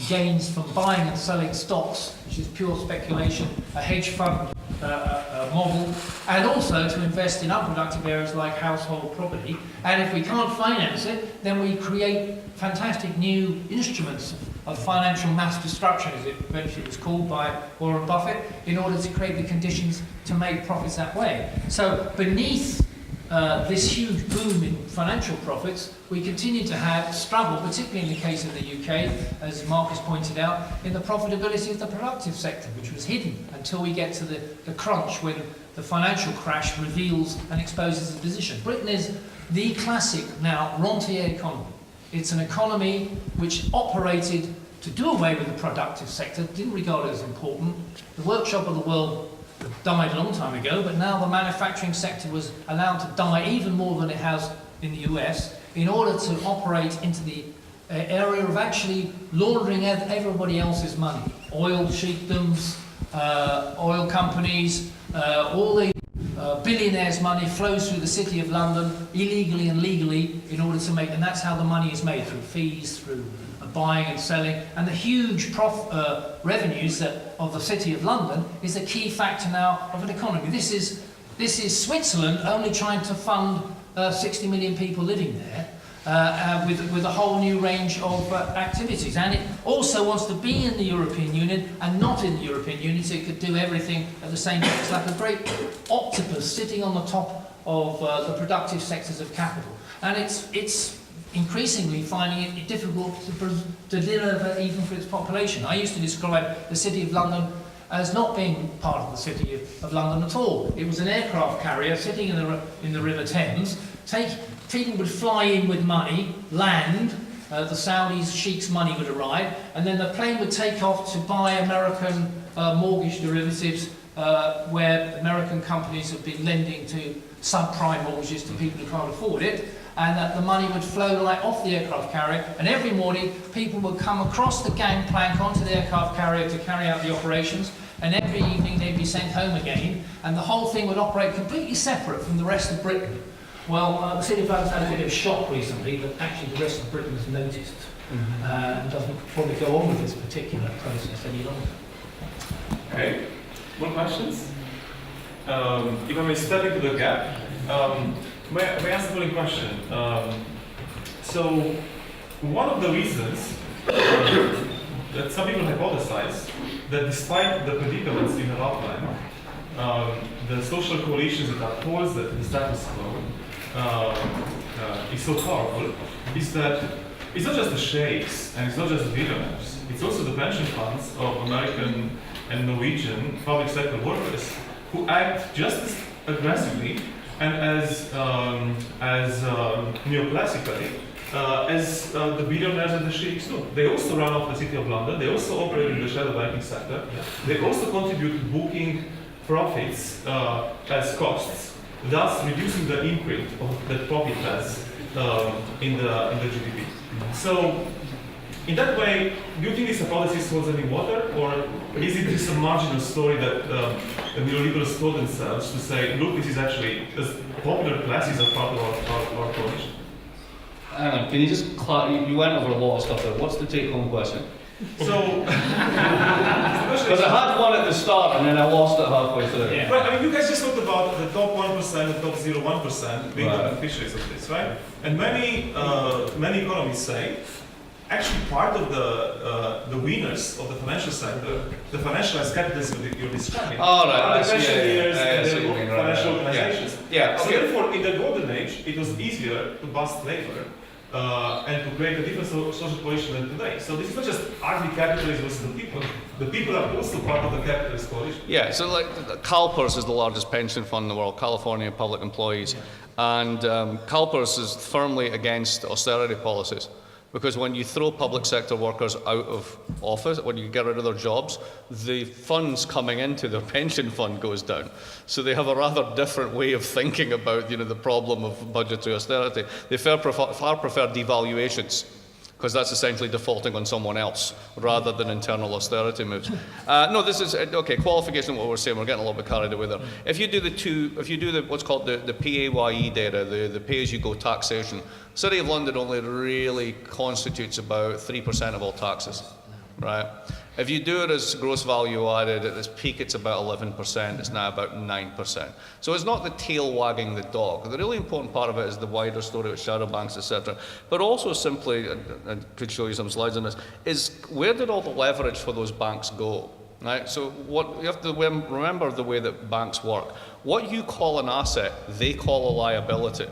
gains from buying and selling stocks, which is pure speculation, a hedge fund model, and also to invest in unproductive areas like household property. And if we can't finance it, then we create fantastic new instruments of financial mass destruction, as it eventually was called by Warren Buffett, in order to create the conditions to make profits that way. So beneath this huge boom in financial profits, we continue to struggle, particularly in the case of the UK, as Marcus pointed out, in the profitability of the productive sector, which was hidden until we get to the crunch when the financial crash reveals and exposes the position. Britain is the classic, now, rentier economy. It's an economy which operated to do away with the productive sector, didn't regard it as important. The workshop of the world died a long time ago, but now the manufacturing sector was allowed to die even more than it has in the US in order to operate into the area of actually laundering everybody else's money. Oil sheikdoms, oil companies, all the billionaires' money flows through the City of London illegally and legally in order to make, and that's how the money is made, through fees, through buying and selling, and the huge revenues of the City of London is a key factor now of an economy. This is Switzerland only trying to fund 60 million people living there with a whole new range of activities, and it also wants to be in the European Union and not in the European Union, so it could do everything at the same time. It's like a great octopus sitting on the top of the productive sectors of capital, and it's increasingly finding it difficult to deliver even for its population. I used to describe the City of London as not being part of the City of London at all. It was an aircraft carrier sitting in the River Thames, people would fly in with money, land, the Saudis, sheiks' money would arrive, and then the plane would take off to buy American mortgage derivatives, where American companies have been lending to subprime mortgages to people who can't afford it, and that the money would flow like off the aircraft carrier, and every morning people would come across the gangplank onto the aircraft carrier to carry out the operations, and every evening they'd be sent home again, and the whole thing would operate completely separate from the rest of Britain. Well, the City of London's had a bit of a shock recently that actually the rest of Britain has noticed and doesn't probably go on with this particular process any longer. Okay, more questions? If I may step into the gap, may I ask the following question? So, one of the reasons that some people hypothesize that despite the predicaments you have outlined, the social coalitions that oppose the status quo is so powerful, is that it's not just the sheikhs and it's not just the billionaires, it's also the pension funds of American and Norwegian public sector workers who act just as aggressively and as neoclassically as the billionaires and the sheikhs do. They also run off the City of London, they also operate in the shadow banking sector, they also contribute to booking profits as costs, thus reducing the imprint that profit has in the GDP. So, in that way, do you think this hypothesis holds any water, or is it just a marginal story that the neoliberals told themselves to say, look, this is actually, as popular classes are part of our coalition? Hang on, can you just you went over a lot of stuff there. What's the take-home question? So, because I had one at the start and then I lost it halfway through. Yeah. But I mean, you guys just talked about the top 1% and top 0.1% being the beneficiaries of this, right? And many economists say, actually part of the winners of the financial sector, the financialized capitalism that you're describing, are the pensioners and the financial organizations. Yeah. So therefore, in the golden age, it was easier to bust labor and to create a different social coalition than today. So this is not just anti-capitalism versus the people. The people are also part of the capitalist coalition. Yeah, so like CalPERS is the largest pension fund in the world, California Public Employees. And CalPERS is firmly against austerity policies. Because when you throw public sector workers out of office, when you get rid of their jobs, the funds coming into their pension fund goes down. So they have a rather different way of thinking about, the problem of budgetary austerity. They far prefer devaluations, because that's essentially defaulting on someone else rather than internal austerity moves. No, this is okay. Qualification of what we're saying. We're getting a little bit carried away there. If you do the what's called the PAYE data, the pay-as-you-go taxation, City of London only really constitutes about 3% of all taxes, right? If you do it as gross value added, at its peak it's about 11%, it's now about 9%. So it's not the tail wagging the dog. The really important part of it is the wider story with shadow banks, etc. But also simply, I could show you some slides on this, is where did all the leverage for those banks go? Right? So you have to remember the way that banks work. What you call an asset, they call a liability.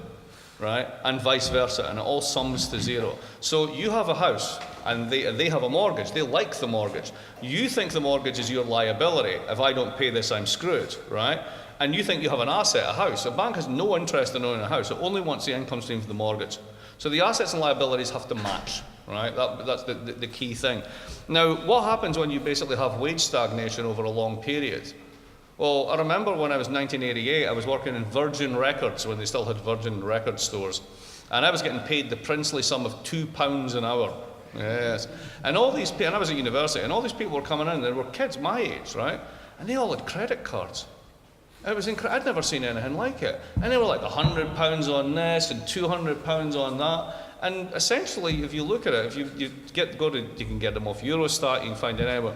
Right? And vice versa, and it all sums to zero. So you have a house, and they have a mortgage. They like the mortgage. You think the mortgage is your liability. If I don't pay this, I'm screwed, right? And you think you have an asset, a house. A bank has no interest in owning a house. It only wants the income stream from the mortgage. So the assets and liabilities have to match, right? That's the key thing. Now, what happens when you basically have wage stagnation over a long period? Well, I remember when I was 1988, I was working in Virgin Records when they still had Virgin record stores. And I was getting paid the princely sum of £2 an hour. Yes. And all these people, and I was at university, and all these people were coming in, there were kids my age, right? And they all had credit cards. It was incredible. I'd never seen anything like it. And they were like £100 on this and £200 on that. And essentially, if you look at it, if you can get them off Eurostat, you can find it anywhere,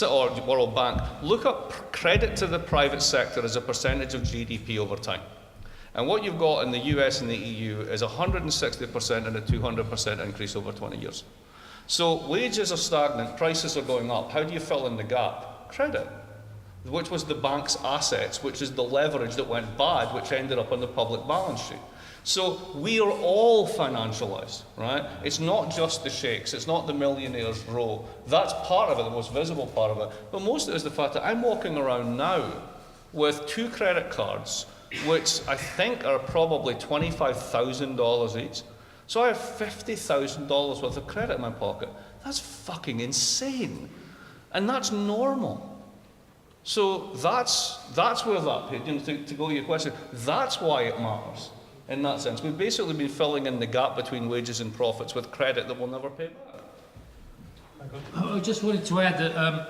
or World Bank. Look up credit to the private sector as a percentage of GDP over time. And what you've got in the US and the EU is 160% and a 200% increase over 20 years. So wages are stagnant, prices are going up. How do you fill in the gap? Credit, which was the bank's assets, which is the leverage that went bad, which ended up on the public balance sheet. So we are all financialized, right? It's not just the sheikhs, it's not the millionaires row. That's part of it, the most visible part of it. But most of it is the fact that I'm walking around now with 2 credit cards, which I think are probably $25,000 each. So I have $50,000 worth of credit in my pocket. That's fucking insane. And that's normal. So that's where that, you know, to go to your question, that's why it matters in that sense. We've basically been filling in the gap between wages and profits with credit that we'll never pay back. I just wanted to add that I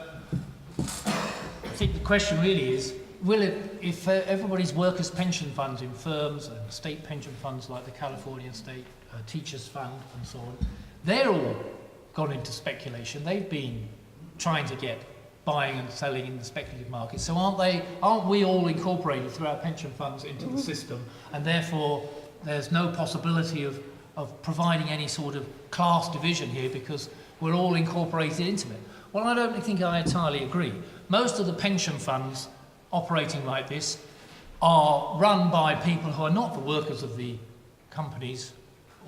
think the question really is, will it, if everybody's workers' pension funds in firms and state pension funds like the Californian State Teachers Fund and so on, they're all gone into speculation. They've been trying to get buying and selling in the speculative market. So aren't we all incorporated through our pension funds into the system, and therefore there's no possibility of providing any sort of class division here because we're all incorporated into it? Well, I don't think I entirely agree. Most of the pension funds operating like this are run by people who are not the workers of the companies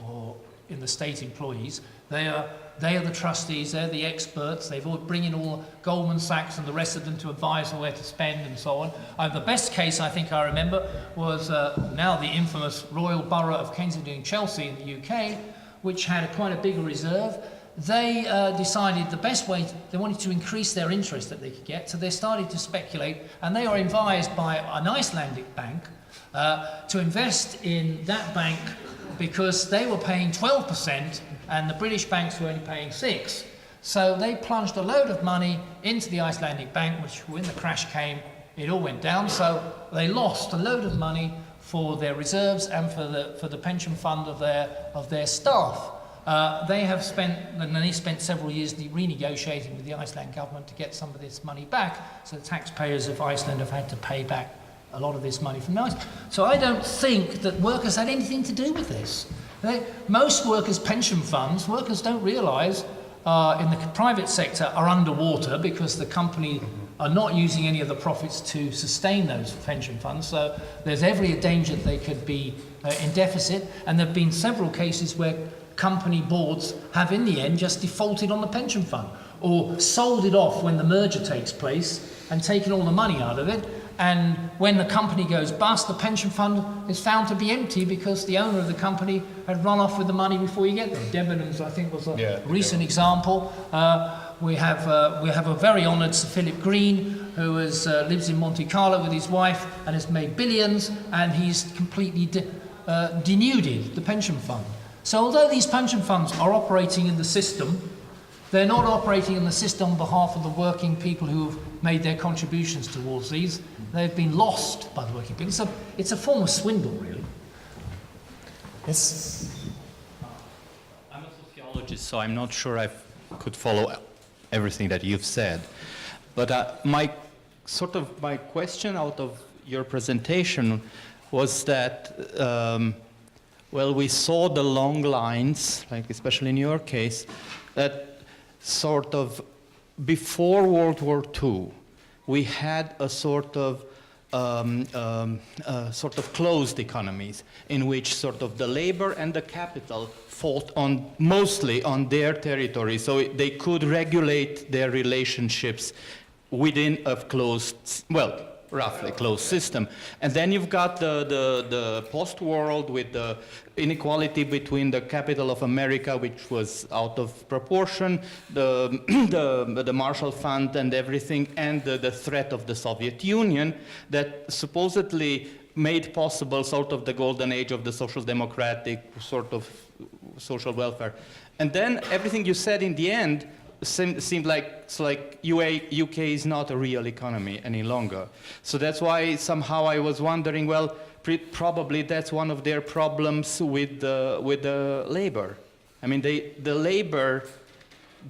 or in the state employees. They are the trustees, they're the experts, they've all bring in all Goldman Sachs and the rest of them to advise on where to spend and so on. The best case I think I remember was now the infamous Royal Borough of Kensington and Chelsea in the UK, which had quite a big reserve. They decided the best way, they wanted to increase their interest that they could get, so they started to speculate, and they are advised by an Icelandic bank to invest in that bank because they were paying 12% and the British banks were only paying 6%. So they plunged a load of money into the Icelandic bank, which when the crash came, it all went down. So they lost a load of money for their reserves and for the pension fund of their staff. They spent several years renegotiating with the Icelandic government to get some of this money back, so the taxpayers of Iceland have had to pay back a lot of this money from Iceland. So I don't think that workers had anything to do with this. Most workers' pension funds, workers don't realise in the private sector are underwater because the company are not using any of the profits to sustain those pension funds. So there's every danger that they could be in deficit, and there have been several cases where company boards have in the end just defaulted on the pension fund or sold it off when the merger takes place and taken all the money out of it. And when the company goes bust, the pension fund is found to be empty because the owner of the company had run off with the money before you get there. Debenhams, I think, was a recent example. We have a very honoured Sir Philip Green, who lives in Monte Carlo with his wife and has made billions, and he's completely denuded the pension fund. So although these pension funds are operating in the system, they're not operating in the system on behalf of the working people who've made their contributions towards these. They've been lost by the working people. So it's a form of swindle, really. Yes. I'm a sociologist, so I'm not sure I could follow everything that you've said. But my question out of your presentation was that, well, we saw the long lines, like especially in your case, that sort of before World War II, we had a sort of closed economies in which sort of the labor and the capital fought mostly on their territory, so they could regulate their relationships within a closed, well, roughly closed system. And then you've got the post-world with the inequality between the capital of America, which was out of proportion, the Marshall Fund and everything, and the threat of the Soviet Union that supposedly made possible sort of the golden age of the social democratic sort of social welfare. And then everything you said in the end seemed like UK is not a real economy any longer. So that's why somehow I was wondering, well, probably that's one of their problems with the labor. I mean, the labor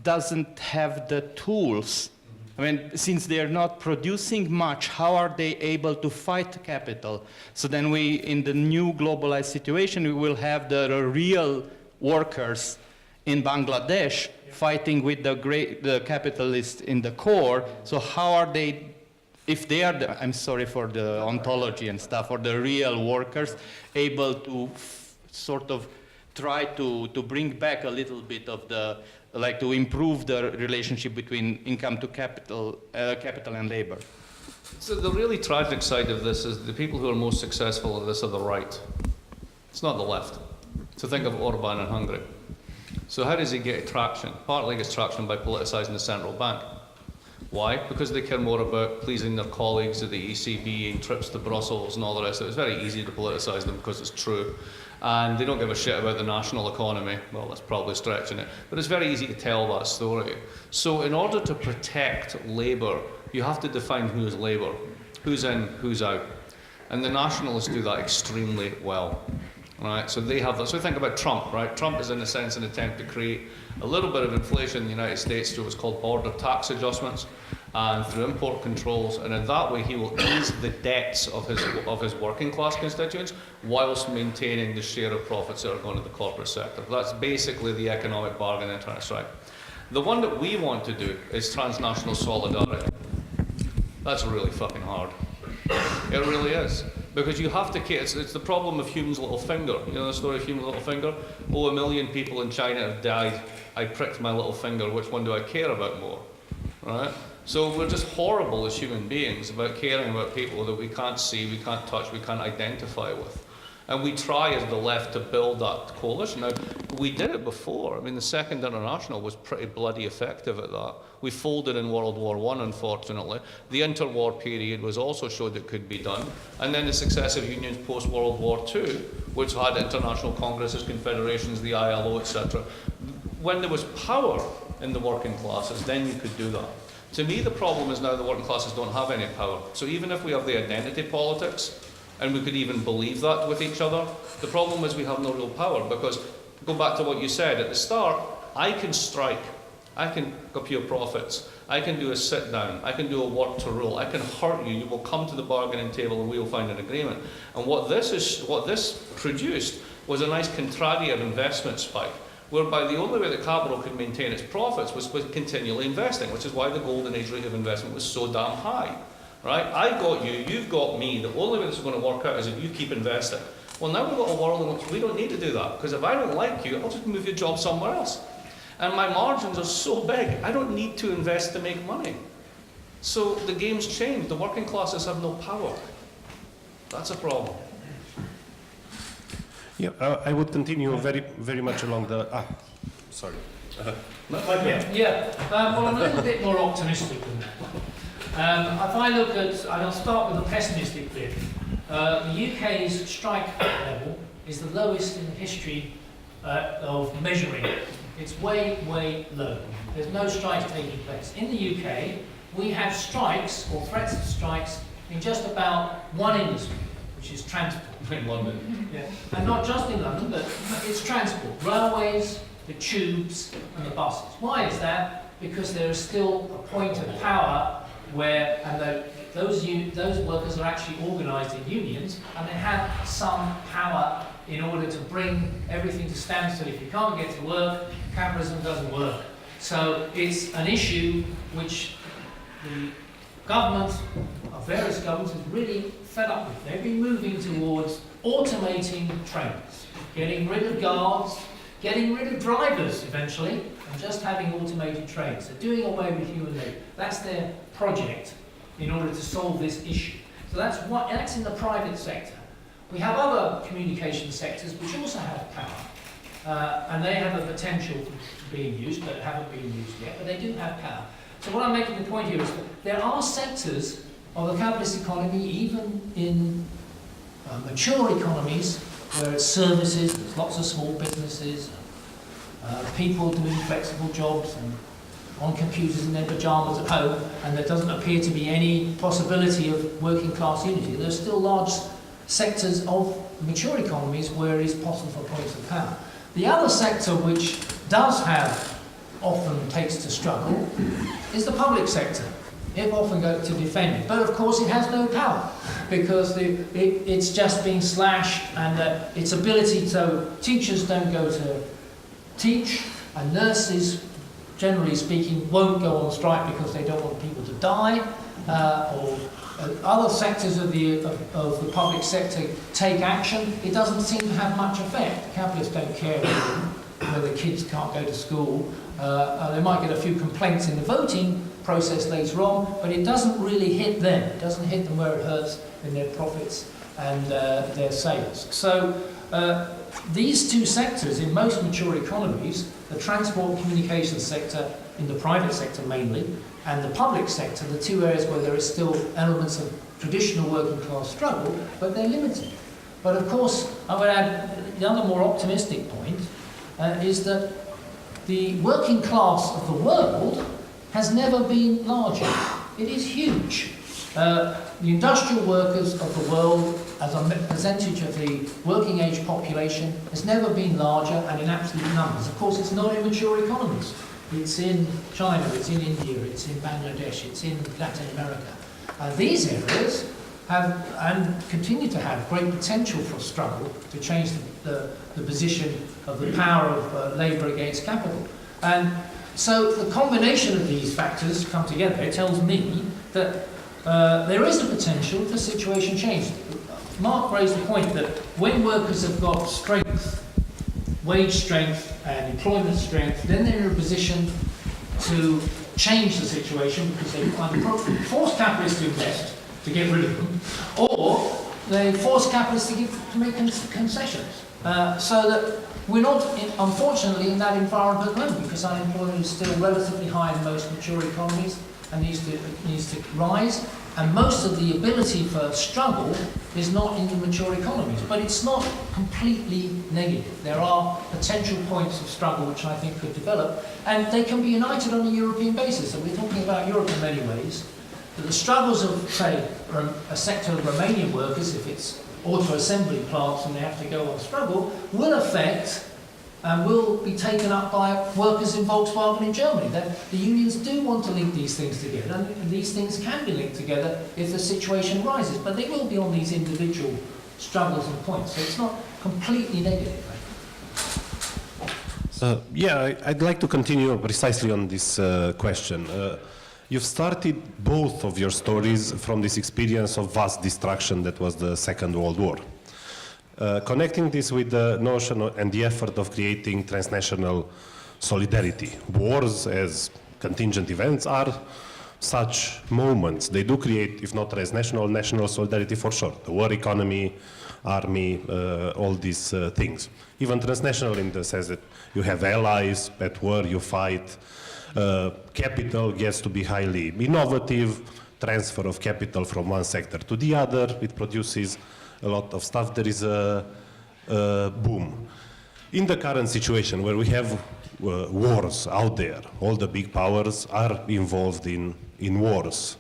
doesn't have the tools. I mean, since they're not producing much, how are they able to fight capital? So then in the new globalized situation, we will have the real workers in Bangladesh fighting with the capitalists in the core. So how are they, if they are I'm sorry for the ontology and stuff, or the real workers, able to sort of try to bring back a little bit of to improve the relationship between income to capital and labor? So the really tragic side of this is the people who are most successful at this are the right. It's not the left. So think of Orban in Hungary. So how does he get traction? Partly he gets traction by politicising the central bank. Why? Because they care more about pleasing their colleagues at the ECB and trips to Brussels and all the rest of it. It's very easy to politicise them because it's true. And they don't give a shit about the national economy. Well, that's probably stretching it. But it's very easy to tell that story. So in order to protect Labour, you have to define who's Labour, who's in, who's out. And the nationalists do that extremely well. Right, so they have that. So think about Trump, right? Trump is in a sense an attempt to create a little bit of inflation in the United States through what's called border tax adjustments and through import controls, and in that way he will ease the debts of his working class constituents whilst maintaining the share of profits that are going to the corporate sector. That's basically the economic bargain they're trying to strike. The one that we want to do is transnational solidarity. That's really fucking hard. It really is. Because you have to, it's the problem of Hume's little finger. You know the story of Hume's little finger? Oh, 1 million people in China have died. I pricked my little finger. Which one do I care about more? Right? So we're just horrible as human beings about caring about people that we can't see, we can't touch, we can't identify with. And we try as the left to build that coalition. Now, we did it before. I mean, the Second International was pretty bloody effective at that. We folded in World War I, unfortunately. The interwar period was also showed it could be done. And then the successive unions post-World War II, which had international congresses, confederations, the ILO, etc. When there was power in the working classes, then you could do that. To me, the problem is now the working classes don't have any power. So even if we have the identity politics, and we could even believe that with each other, the problem is we have no real power, because, go back to what you said at the start, I can strike, I can appeal profits, I can do a sit down, I can do a work to rule, I can hurt you, you will come to the bargaining table and we will find an agreement. And what this produced was a nice contrarian investment spike, whereby the only way that capital could maintain its profits was continually investing, which is why the golden age rate of investment was so damn high. Right? I got you, you've got me. The only way this is going to work out is if you keep investing. Well, now we've got a world in which we don't need to do that, because if I don't like you, I'll just move your job somewhere else. And my margins are so big, I don't need to invest to make money. So the game's changed. The working classes have no power. That's a problem. Yeah, I would continue very much along the... sorry. Well, I'm a little bit more optimistic than that. If I look at, I'll start with the pessimistic bit. The UK's strike level is the lowest in the history of measuring it. It's way, way low. There's no strikes taking place. In the UK, we have strikes or threats of strikes in just about one industry, which is transport. In London. Yeah. And not just in London, but it's transport. Railways, the tubes, and the buses. Why is that? Because there is still a point of power where, and those workers are actually organised in unions, and they have some power in order to bring everything to standstill. If you can't get to work, capitalism doesn't work. So it's an issue which the government, various governments, is really fed up with. They've been moving towards automating trains, getting rid of guards, getting rid of drivers eventually, and just having automated trains. They're doing away with human labour. That's their project in order to solve this issue. So that's in the private sector. We have other communication sectors which also have power, and they have a potential for being used, but haven't been used yet, but they do have power. So what I'm making the point here is that there are sectors of the capitalist economy, even in mature economies, where it's services, there's lots of small businesses, people doing flexible jobs and on computers in their pyjamas at home, and there doesn't appear to be any possibility of working class unity. There's still large sectors of mature economies where it is possible for points of power. The other sector which does have, often takes to struggle, is the public sector. It often goes to defend it, but of course it has no power because it's just being slashed, and its ability to, teachers don't go to teach, and nurses, generally speaking, won't go on strike because they don't want people to die, or other sectors of the public sector take action. It doesn't seem to have much effect. Capitalists don't care whether kids can't go to school. They might get a few complaints in the voting process later on, but it doesn't really hit them. It doesn't hit them where it hurts in their profits and their sales. So these two sectors in most mature economies, the transport and communications sector in the private sector mainly, and the public sector, the two areas where there is still elements of traditional working class struggle, but they're limited. But of course, I would add the other more optimistic point is that the working class of the world has never been larger. It is huge. The industrial workers of the world as a percentage of the working age population has never been larger and in absolute numbers. Of course, it's not in mature economies. It's in China, it's in India, it's in Bangladesh, it's in Latin America. These areas have and continue to have great potential for struggle to change the position of the power of labour against capital. And so the combination of these factors come together. It tells me that there is a potential for situation change. Mark raised the point that when workers have got strength, wage strength and employment strength, then they're in a position to change the situation because they either force capitalists to invest to get rid of them, or they force capitalists to make concessions. So that we're not, unfortunately, in that environment at the moment because unemployment is still relatively high in most mature economies and needs to rise. And most of the ability for struggle is not in the mature economies. But it's not completely negative. There are potential points of struggle which I think could develop, and they can be united on a European basis. So we're talking about Europe in many ways. But the struggles of, say, a sector of Romanian workers, if it's auto assembly plants and they have to go on struggle, will affect and will be taken up by workers in Volkswagen in Germany. The unions do want to link these things together, and these things can be linked together if the situation rises, but they will be on these individual struggles and points, so it's not completely negative. Yeah, I'd like to continue precisely on this question. You've started both of your stories from this experience of vast destruction that was the Second World War. Connecting this with the notion and the effort of creating transnational solidarity. Wars as contingent events are such moments. They do create, if not transnational, national solidarity for sure. The war economy, army, all these things. Even transnational in the sense that you have allies, at war you fight. Capital gets to be highly innovative, transfer of capital from one sector to the other, it produces a lot of stuff. There is a boom. In the current situation where we have wars out there, all the big powers are involved in wars.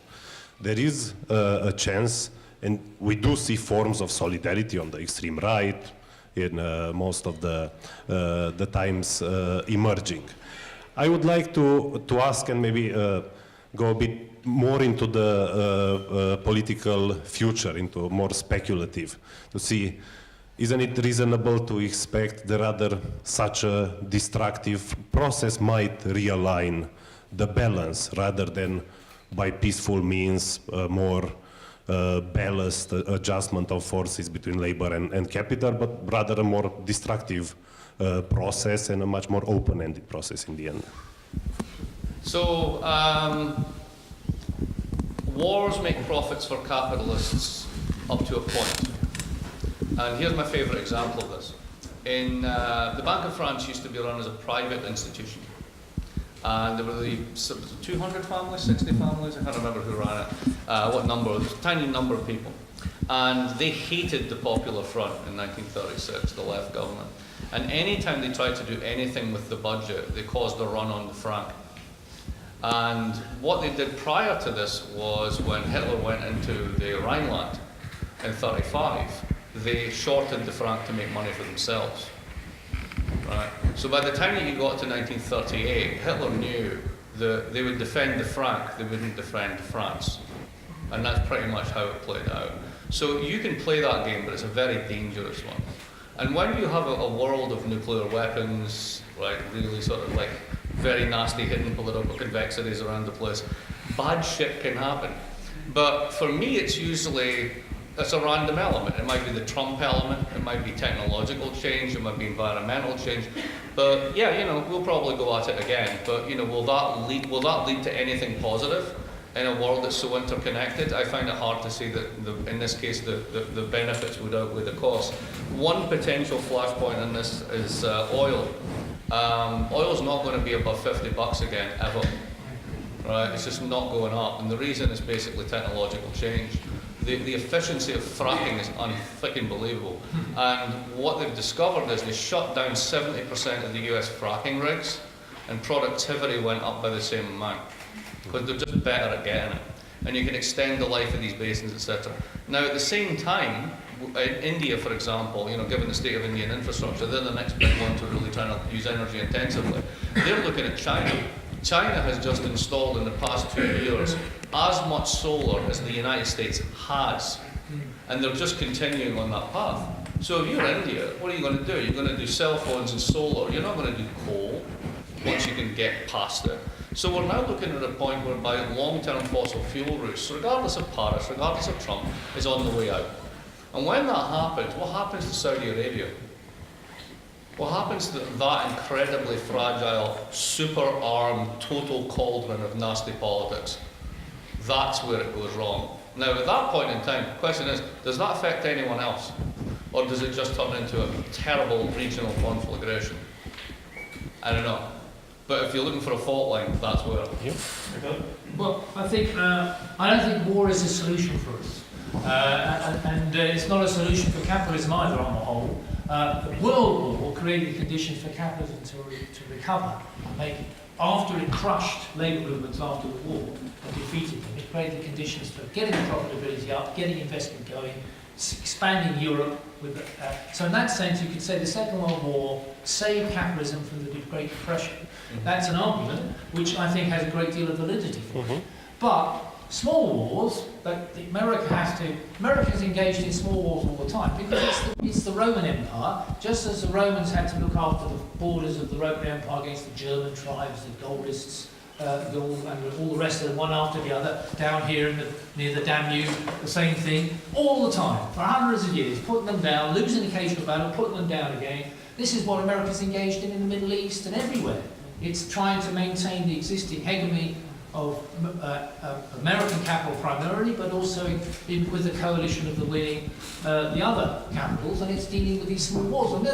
There is a chance, and we do see forms of solidarity on the extreme right in most of the times emerging. I would like to ask and maybe go a bit more into the political future, into more speculative, to see, isn't it reasonable to expect that rather such a destructive process might realign the balance rather than by peaceful means more balanced adjustment of forces between labor and capital, but rather a more destructive process and a much more open-ended process in the end? So, wars make profits for capitalists up to a point. And here's my favourite example of this. In the Bank of France used to be run as a private institution. And there were the 200 families, 60 families, I can't remember who ran it, what number, it was a tiny number of people. And they hated the Popular Front in 1936, the left government. And any time they tried to do anything with the budget, they caused a run on the franc. And what they did prior to this was when Hitler went into the Rhineland in 1935, they shorted the franc to make money for themselves. Right? So by the time that you got to 1938, Hitler knew that they would defend the franc, they wouldn't defend France. And that's pretty much how it played out. So you can play that game, but it's a very dangerous one. And when you have a world of nuclear weapons, right, really sort of like very nasty hidden political convexities around the place, bad shit can happen. But for me, it's usually It's a random element. It might be the Trump element, it might be technological change, it might be environmental change. But yeah, you know, we'll probably go at it again. But you know, will that lead to anything positive in a world that's so interconnected? I find it hard to see that in this case the benefits would outweigh the costs. One potential flashpoint in this is oil. Oil's not going to be above $50 again, ever. Right? It's just not going up. And the reason is basically technological change. The efficiency of fracking is unfucking believable. And what they've discovered is they shut down 70% of the US fracking rigs, and productivity went up by the same amount, because they're just better at getting it. And you can extend the life of these basins, etc. Now, at the same time, in India, for example, you know, given the state of Indian infrastructure, they're the next big one to really try to use energy intensively. They're looking at China. China has just installed in the past 2 years as much solar as the United States has. And they're just continuing on that path. So if you're India, what are you going to do? You're going to do cell phones and solar. You're not going to do coal once you can get past it. So we're now looking at a point whereby long-term fossil fuel routes, regardless of Paris, regardless of Trump, is on the way out. And when that happens, what happens to Saudi Arabia? What happens to that incredibly fragile, super-armed, total cauldron of nasty politics? That's where it goes wrong. Now, at that point in time, the question is, does that affect anyone else? Or does it just turn into a terrible regional conflagration? I don't know. But if you're looking for a fault line, that's where. Well, I don't think war is a solution for us. And it's not a solution for capitalism either, on the whole. The World War created conditions for capitalism to recover. After it crushed labour movements after the war and defeated them, it created conditions for getting profitability up, getting investment going, expanding Europe. So in that sense, you could say the Second World War saved capitalism from the Great Recession. That's an argument which I think has a great deal of validity for it. But small wars, America's engaged in small wars all the time because it's the Roman Empire, just as the Romans had to look after the borders of the Roman Empire against the German tribes, the Gaulists, and all the rest of them, one after the other, down here near the Danube, the same thing, all the time, for hundreds of years, putting them down, losing occasional battle, putting them down again. This is what America's engaged in the Middle East and everywhere. It's trying to maintain the existing hegemony of American capital primarily, but also with the coalition of the winning the other capitals, and it's dealing with these small wars. And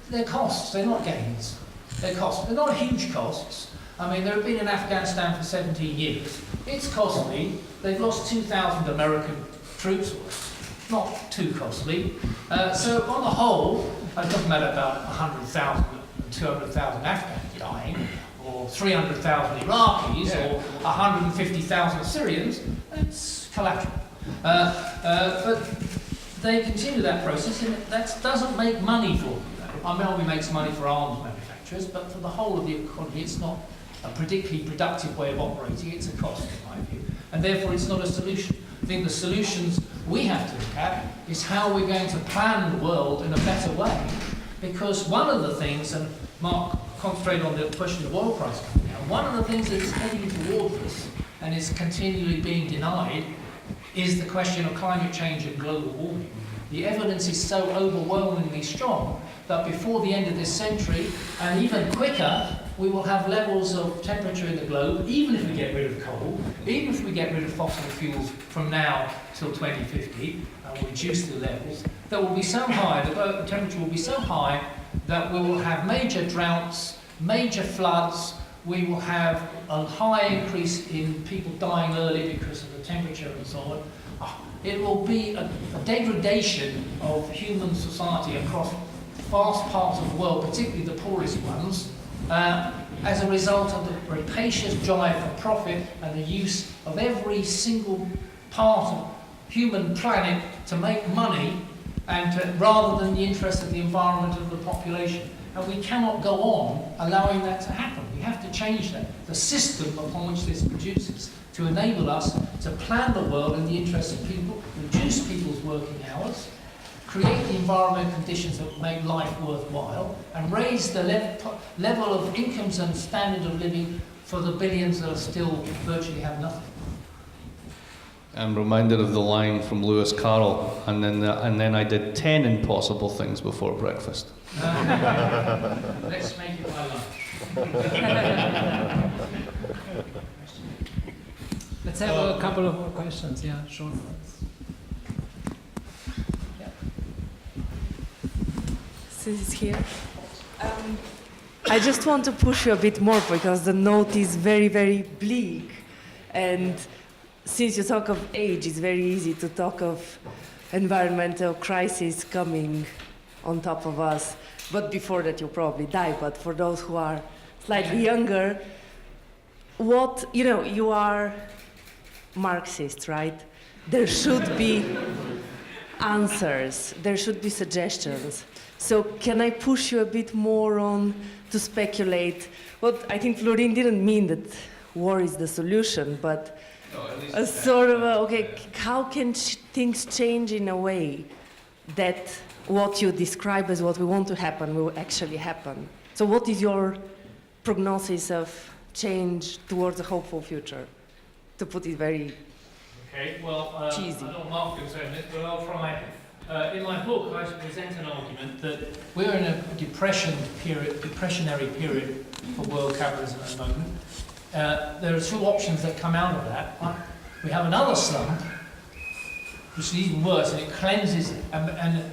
they're costs, they're not gains. They're costs. They're not huge costs. I mean, they've been in Afghanistan for 17 years. It's costly. They've lost 2,000 American troops, not too costly. So on the whole, I'm talking about 100,000 and 200,000 Afghans dying, or 300,000 Iraqis, or 150,000 Syrians. It's collateral. But they continue that process, and that doesn't make money for them. I mean, it makes money for arms manufacturers, but for the whole of the economy, it's not a particularly productive way of operating. It's a cost, in my view, and therefore it's not a solution. I think the solutions we have to look at is how we're going to plan the world in a better way, because one of the things, and Mark concentrated on the question of oil price coming down, one of the things that is heading towards us and is continually being denied is the question of climate change and global warming. The evidence is so overwhelmingly strong that before the end of this century, and even quicker, we will have levels of temperature in the globe, even if we get rid of coal, even if we get rid of fossil fuels from now till 2050, and we reduce the levels, that will be so high, the temperature will be so high that we will have major droughts, major floods, we will have a high increase in people dying early because of the temperature and so on. It will be a degradation of human society across vast parts of the world, particularly the poorest ones, as a result of the rapacious drive for profit and the use of every single part of human planet to make money, and rather than the interest of the environment of the population. And we cannot go on allowing that to happen. We have to change that, the system upon which this produces, to enable us to plan the world in the interest of people, reduce people's working hours, create the environmental conditions that make life worthwhile, and raise the level of incomes and standard of living for the billions that are still virtually have nothing. I'm reminded of the line from Lewis Carroll, and then I did 10 impossible things before breakfast. Let's make it my lunch. Let's have a couple of more questions. Yeah, sure. Since it's here, I just want to push you a bit more because the note is very, very bleak. And since you talk of age, it's very easy to talk of environmental crisis coming on top of us. But before that, you'll probably die. But for those who are slightly younger, you are Marxist, right? There should be answers. There should be suggestions. So can I push you a bit more on to speculate? Well, I think Florin didn't mean that war is the solution, but a sort of, how can things change in a way that what you describe as what we want to happen will actually happen? So what is your prognosis of change towards a hopeful future? To put it very cheesy. I don't know Mark can say this, but I'll try. In my book, I present an argument that We're in a depressionary period for world capitalism at the moment. There are two options that come out of that. We have another slump, which is even worse, and it cleanses and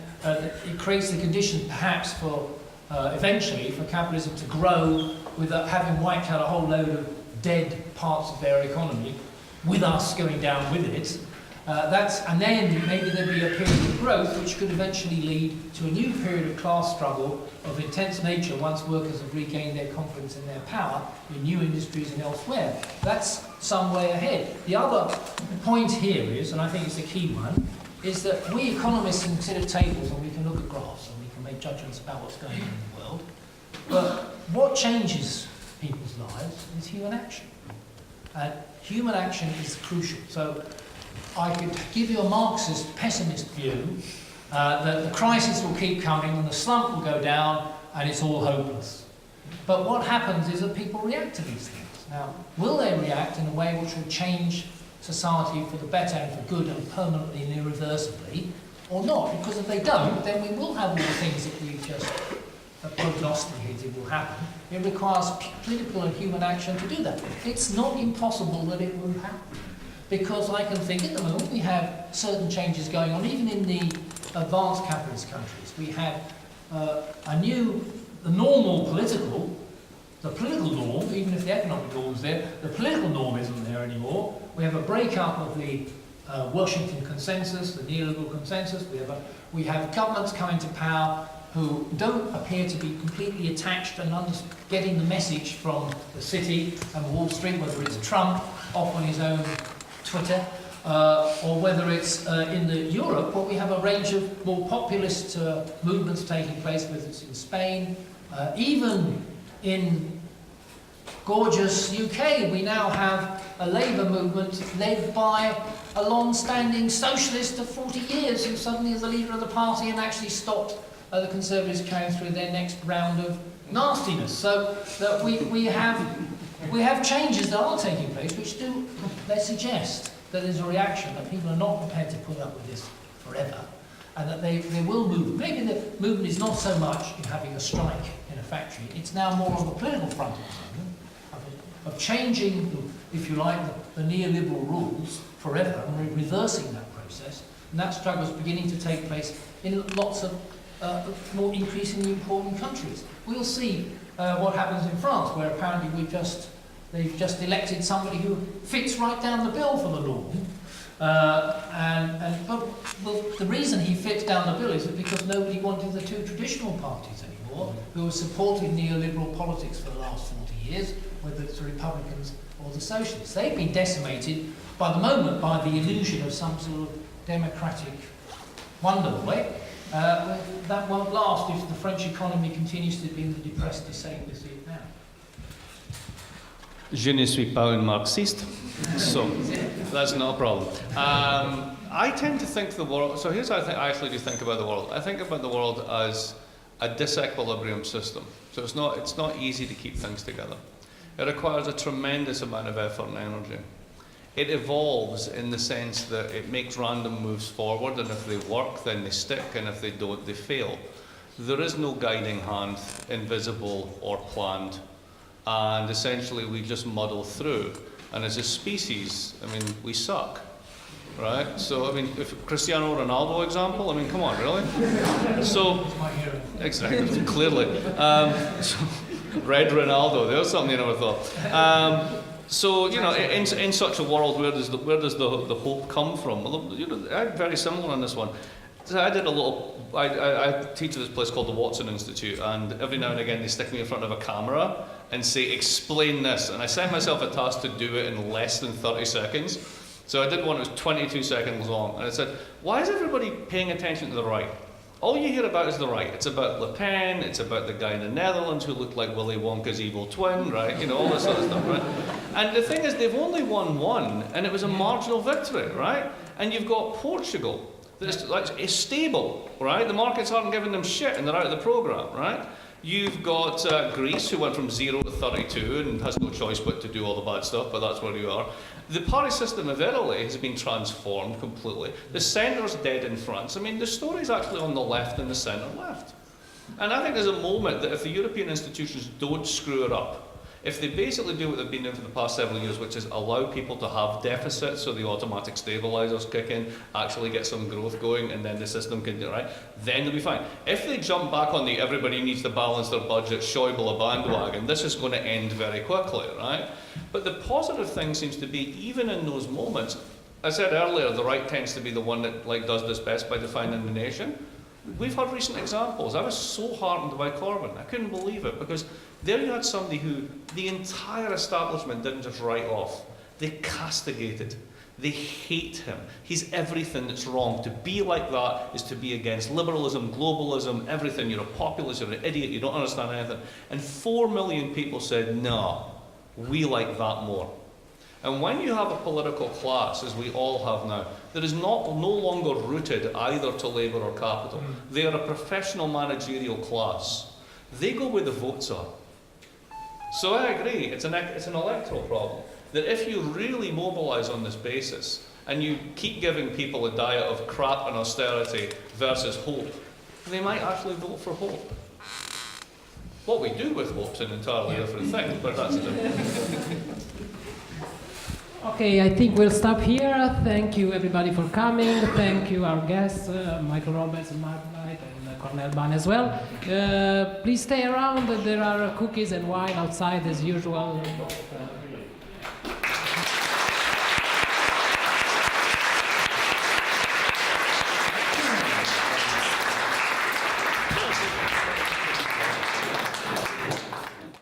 it creates the conditions perhaps for eventually for capitalism to grow without having wiped out a whole load of dead parts of their economy, with us going down with it. And then maybe there'd be a period of growth which could eventually lead to a new period of class struggle of intense nature once workers have regained their confidence in their power in new industries and elsewhere. That's some way ahead. The other point here is, and I think it's the key one, is that we economists can consider tables and we can look at graphs and we can make judgments about what's going on in the world. But what changes people's lives is human action. And human action is crucial. So I could give you a Marxist pessimist view that the crisis will keep coming and the slump will go down and it's all hopeless. But what happens is that people react to these things. Now, will they react in a way which will change society for the better and for good and permanently and irreversibly, or not? Because if they don't, then we will have all the things that we've just prognosticated will happen. It requires political and human action to do that. It's not impossible that it will happen. Because I can think at the moment we have certain changes going on, even in the advanced capitalist countries. We have the political norm, even if the economic norm is there, the political norm isn't there anymore. We have a breakup of the Washington consensus, the neoliberal consensus. We have governments coming to power who don't appear to be completely attached and getting the message from the city and Wall Street, whether it's Trump off on his own Twitter, or whether it's in Europe, where we have a range of more populist movements taking place, whether it's in Spain, even in gorgeous UK, we now have a Labour movement led by a long-standing socialist of 40 years who suddenly is the leader of the party and actually stopped the Conservatives carrying through their next round of nastiness. So that we have changes that are taking place which they suggest that there's a reaction, that people are not prepared to put up with this forever, and that they will move. Maybe the movement is not so much in having a strike in a factory, it's now more on the political front of changing, if you like, the neoliberal rules forever and reversing that process. And that struggle is beginning to take place in lots of more increasingly important countries. We'll see what happens in France, where apparently they've just elected somebody who fits right down the bill for the norm. But the reason he fits down the bill is because nobody wanted the two traditional parties anymore, who were supporting neoliberal politics for the last 40 years, whether it's the Republicans or the Socialists. They've been decimated by the moment by the illusion of some sort of democratic wonder boy. That won't last if the French economy continues to be in the depressed state we see it now. Je ne suis pas un Marxiste, so that's not a problem. I tend to think the world, so here's how I actually do think about the world. I think about the world as a disequilibrium system. So it's not easy to keep things together. It requires a tremendous amount of effort and energy. It evolves in the sense that it makes random moves forward, and if they work, then they stick, and if they don't, they fail. There is no guiding hand, invisible or planned, and essentially we just muddle through. And as a species, I mean, we suck, right? So, I mean, if Cristiano Ronaldo example, I mean, come on, really? So, exactly, clearly. So, Red Ronaldo, there's something you never thought. So, you know, in such a world, where does the hope come from? Well, you know, I'm very similar on this one. So I did a little, I teach at this place called the Watson Institute, and every now and again they stick me in front of a camera and say, explain this. And I set myself a task to do it in less than 30 seconds. So I did one that was 22 seconds long, and I said, why is everybody paying attention to the right? All you hear about is the right. It's about Le Pen, it's about the guy in the Netherlands who looked like Willy Wonka's evil twin, right? You know, all this sort of stuff, right? And the thing is, they've only won one, and it was a marginal victory, right? And you've got Portugal, that's like, is stable, right? The markets aren't giving them shit, and they're out of the program, right? You've got Greece, who went from 0 to 32 and has no choice but to do all the bad stuff, but that's where you are. The party system of Italy has been transformed completely. The centre's dead in France. I mean, the story's actually on the left and the centre left. And I think there's a moment that if the European institutions don't screw it up, if they basically do what they've been doing for the past several years, which is allow people to have deficits so the automatic stabilizers kick in, actually get some growth going, and then the system can do it right, then they'll be fine. If they jump back on the everybody needs to balance their budget, Schäuble bandwagon, this is going to end very quickly, right? But the positive thing seems to be, even in those moments, I said earlier, the right tends to be the one that does this best by defining the nation. We've had recent examples. I was so heartened by Corbyn. I couldn't believe it, because there you had somebody who the entire establishment didn't just write off. They castigated. They hate him. He's everything that's wrong. To be like that is to be against liberalism, globalism, everything. You're a populist, you're an idiot, you don't understand anything. And 4 million people said, no, we like that more. And when you have a political class, as we all have now, that is no longer rooted either to labour or capital, they are a professional managerial class. They go where the votes are. So I agree, it's an electoral problem. That if you really mobilise on this basis, and you keep giving people a diet of crap and austerity versus hope, they might actually vote for hope. What we do with hope's an entirely different thing, but that's a different thing. Okay, I think we'll stop here. Thank you everybody for coming. Thank you our guests, Michael Roberts and Mark Blyth and Cornel Ban as well. Please stay around. There are cookies and wine outside as usual.